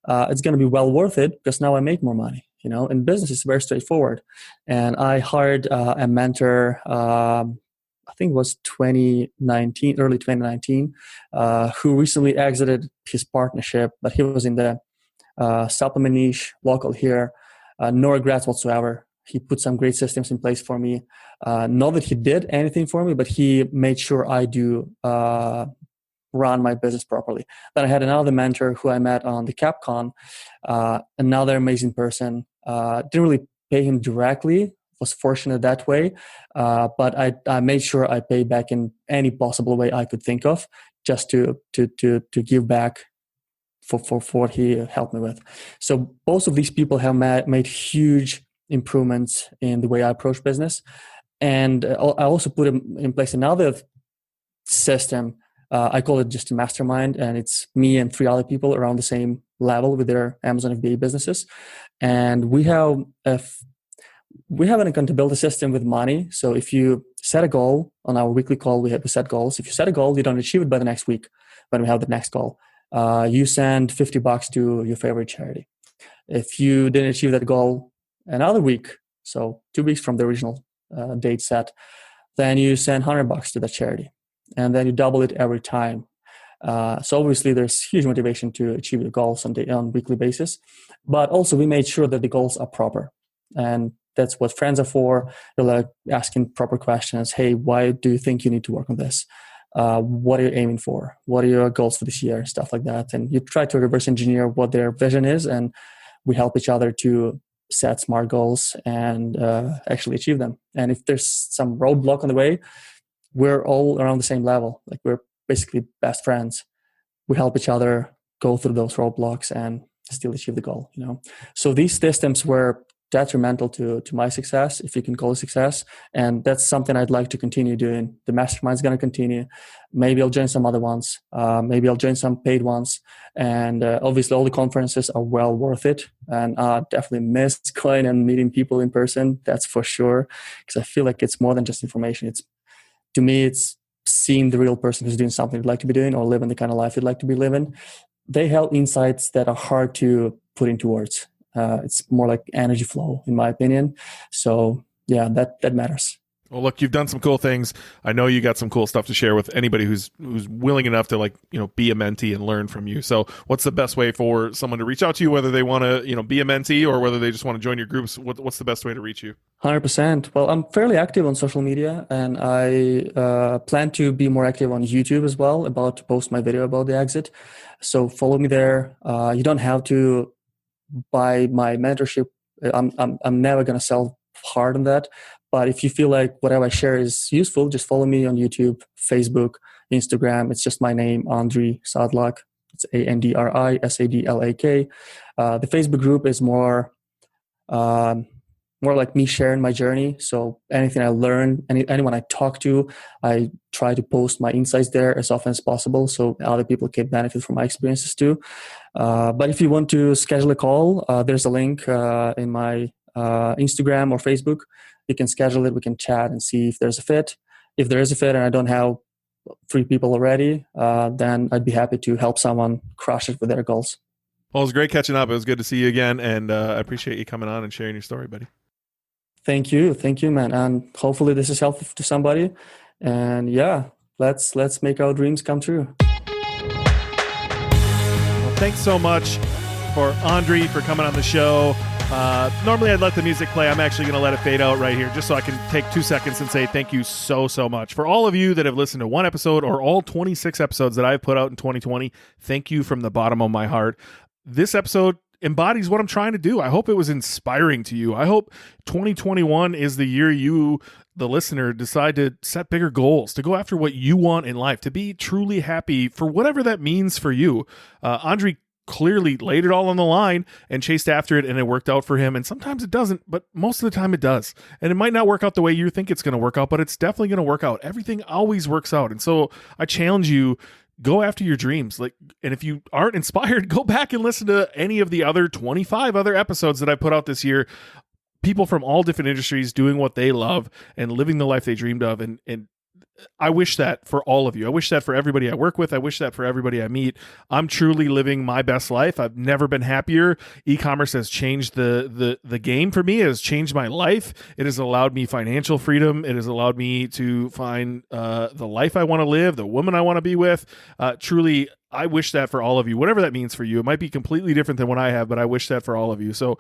it's going to be well worth it because now I make more money. In business, it's very straightforward. And I hired a mentor, I think it was 2019, early 2019, who recently exited his partnership, but he was in the supplement niche, local here, no regrets whatsoever. He put some great systems in place for me. Not that he did anything for me, but he made sure I do run my business properly. Then I had another mentor who I met on the CapCon, another amazing person. Didn't really pay him directly, was fortunate that way, but I made sure I paid back in any possible way I could think of, just to give back for what he helped me with. So both of these people have made huge improvements in the way I approach business. And I also put in place another system. I call it just a mastermind, and it's me and 3 other people around the same level with their Amazon FBA businesses. And we have an accountability system with money. So if you set a goal on our weekly call, we set goals. If you set a goal, you don't achieve it by the next week when we have the next goal. You send $50 to your favorite charity. If you didn't achieve that goal another week, so 2 weeks from the original date set, then you send $100 to that charity, and then you double it every time. So obviously there's huge motivation to achieve your goals on weekly basis, but also we made sure that the goals are proper, and that's what friends are for. They're like asking proper questions. Hey, why do you think you need to work on this? What are you aiming for? What are your goals for this year? Stuff like that. And you try to reverse engineer what their vision is, and we help each other to set smart goals and actually achieve them. And if there's some roadblock on the way, we're all around the same level. Like, we're basically best friends. We help each other go through those roadblocks and still achieve the goal. So these systems were detrimental to my success, if you can call it success. And that's something I'd like to continue doing. The mastermind is going to continue. Maybe I'll join some other ones. Maybe I'll join some paid ones. And obviously all the conferences are well worth it. And I definitely miss going and meeting people in person. That's for sure. Because I feel like it's more than just information. To me, it's seeing the real person who's doing something you'd like to be doing or living the kind of life you'd like to be living. They have insights that are hard to put into words. It's more like energy flow, in my opinion. So yeah, that matters. Well, look, you've done some cool things. I know you got some cool stuff to share with anybody who's willing enough to be a mentee and learn from you. So what's the best way for someone to reach out to you, whether they want to, be a mentee or whether they just want to join your groups? What's the best way to reach you? 100%. Well, I'm fairly active on social media, and I plan to be more active on YouTube as well, about to post my video about the exit. So follow me there. You don't have to buy my mentorship. I'm never going to sell hard on that. But if you feel like whatever I share is useful, just follow me on YouTube, Facebook, Instagram. It's just my name, Andri Sadlak. It's AndriSadlak. The Facebook group is more like me sharing my journey. So anything I learn, anyone I talk to, I try to post my insights there as often as possible so other people can benefit from my experiences too. But if you want to schedule a call, there's a link in my Instagram or Facebook. You can schedule it. We can chat and see if there's a fit. If there is a fit and I don't have 3 people already, then I'd be happy to help someone crush it with their goals. Well, it was great catching up. It was good to see you again. And I appreciate you coming on and sharing your story, buddy. Thank you, man. And hopefully this is helpful to somebody. And yeah, let's make our dreams come true. Well, thanks so much for Andri for coming on the show. Normally I'd let the music play. I'm actually going to let it fade out right here just so I can take 2 seconds and say thank you so much. For all of you that have listened to one episode or all 26 episodes that I've put out in 2020, thank you from the bottom of my heart. This episode embodies what I'm trying to do. I hope it was inspiring to you. I hope 2021 is the year you, the listener, decide to set bigger goals, to go after what you want in life, to be truly happy for whatever that means for you. Andri clearly laid it all on the line and chased after it, and it worked out for him. And sometimes it doesn't, but most of the time it does. And it might not work out the way you think it's going to work out, but it's definitely going to work out. Everything always works out. And so I challenge you, go after your dreams. And if you aren't inspired, go back and listen to any of the other 25 other episodes that I put out this year. People from all different industries doing what they love and living the life they dreamed of. And I wish that for all of you. I wish that for everybody I work with. I wish that for everybody I meet. I'm truly living my best life. I've never been happier. E-commerce has changed the game for me. It has changed my life. It has allowed me financial freedom. It has allowed me to find the life I want to live, the woman I want to be with. Truly, I wish that for all of you, whatever that means for you. It might be completely different than what I have, but I wish that for all of you. So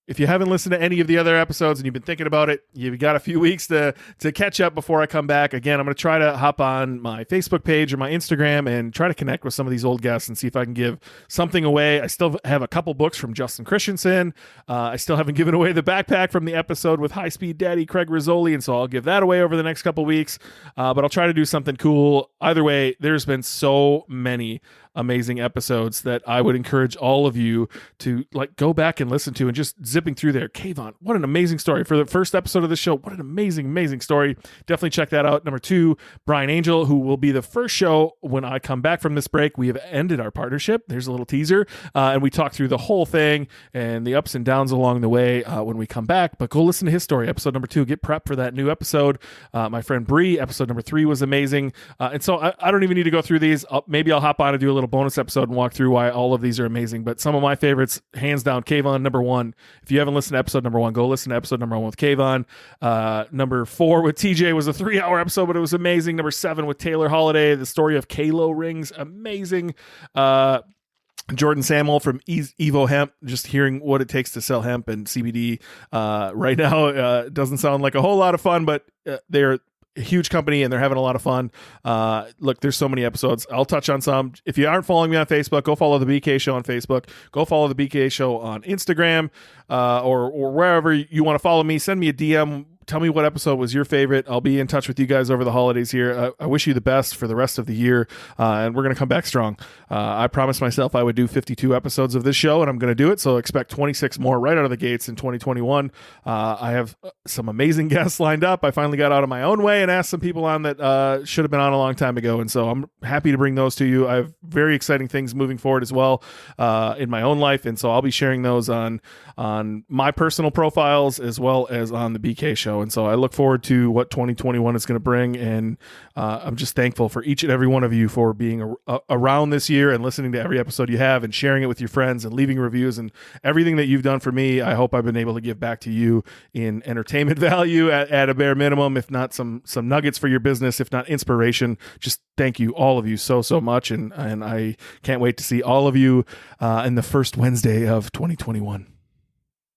if you haven't listened to any of the other episodes and you've been thinking about it, you've got a few weeks to catch up before I come back. Again, I'm going to try to hop on my Facebook page or my Instagram and try to connect with some of these old guests and see if I can give something away. I still have a couple books from Justin Christensen. I still haven't given away the backpack from the episode with High Speed Daddy Craig Rizzoli, and so I'll give that away over the next couple weeks. But I'll try to do something cool. Either way, there's been so many amazing episodes that I would encourage all of you to go back and listen to, and just zipping through there. Kayvon, what an amazing story for the first episode of the show. What an amazing story. Definitely check that out. Number 2, Brian Angel, who will be the first show when I come back from this break. We have ended our partnership. There's a little teaser, and we talk through the whole thing and the ups and downs along the way when we come back. But go listen to his story, episode number 2. Get prepped for that new episode. My friend Bree, episode number 3 was amazing. And so I don't even need to go through these. Maybe I'll hop on and do a little bonus episode and walk through why all of these are amazing. But some of my favorites, hands down, Kayvon, number 1. If you haven't listened to episode number 1, go listen to episode number 1 with Kayvon. Number 4 with TJ was a 3-hour episode, but it was amazing. Number 7 with Taylor Holiday, the story of Kalo rings, amazing. Jordan Samuel from Evo Hemp, just hearing what it takes to sell hemp and CBD right now doesn't sound like a whole lot of fun, but they're a huge company and they're having a lot of fun. Look, there's so many episodes. I'll touch on some. If you aren't following me on Facebook, go follow the BK Show on Facebook. Go follow the BK Show on Instagram or wherever you want to follow me. Send me a DM. Tell me what episode was your favorite. I'll be in touch with you guys over the holidays here. I wish you the best for the rest of the year, and we're going to come back strong. I promised myself I would do 52 episodes of this show, and I'm going to do it, so expect 26 more right out of the gates in 2021. I have some amazing guests lined up. I finally got out of my own way and asked some people on that should have been on a long time ago, and so I'm happy to bring those to you. I have very exciting things moving forward as well in my own life, and so I'll be sharing those on my personal profiles as well as on the BK Show. And so I look forward to what 2021 is going to bring. And I'm just thankful for each and every one of you for being around this year and listening to every episode you have and sharing it with your friends and leaving reviews and everything that you've done for me. I hope I've been able to give back to you in entertainment value at a bare minimum, if not some nuggets for your business, if not inspiration. Just thank you, all of you, so much. And I can't wait to see all of you in the first Wednesday of 2021.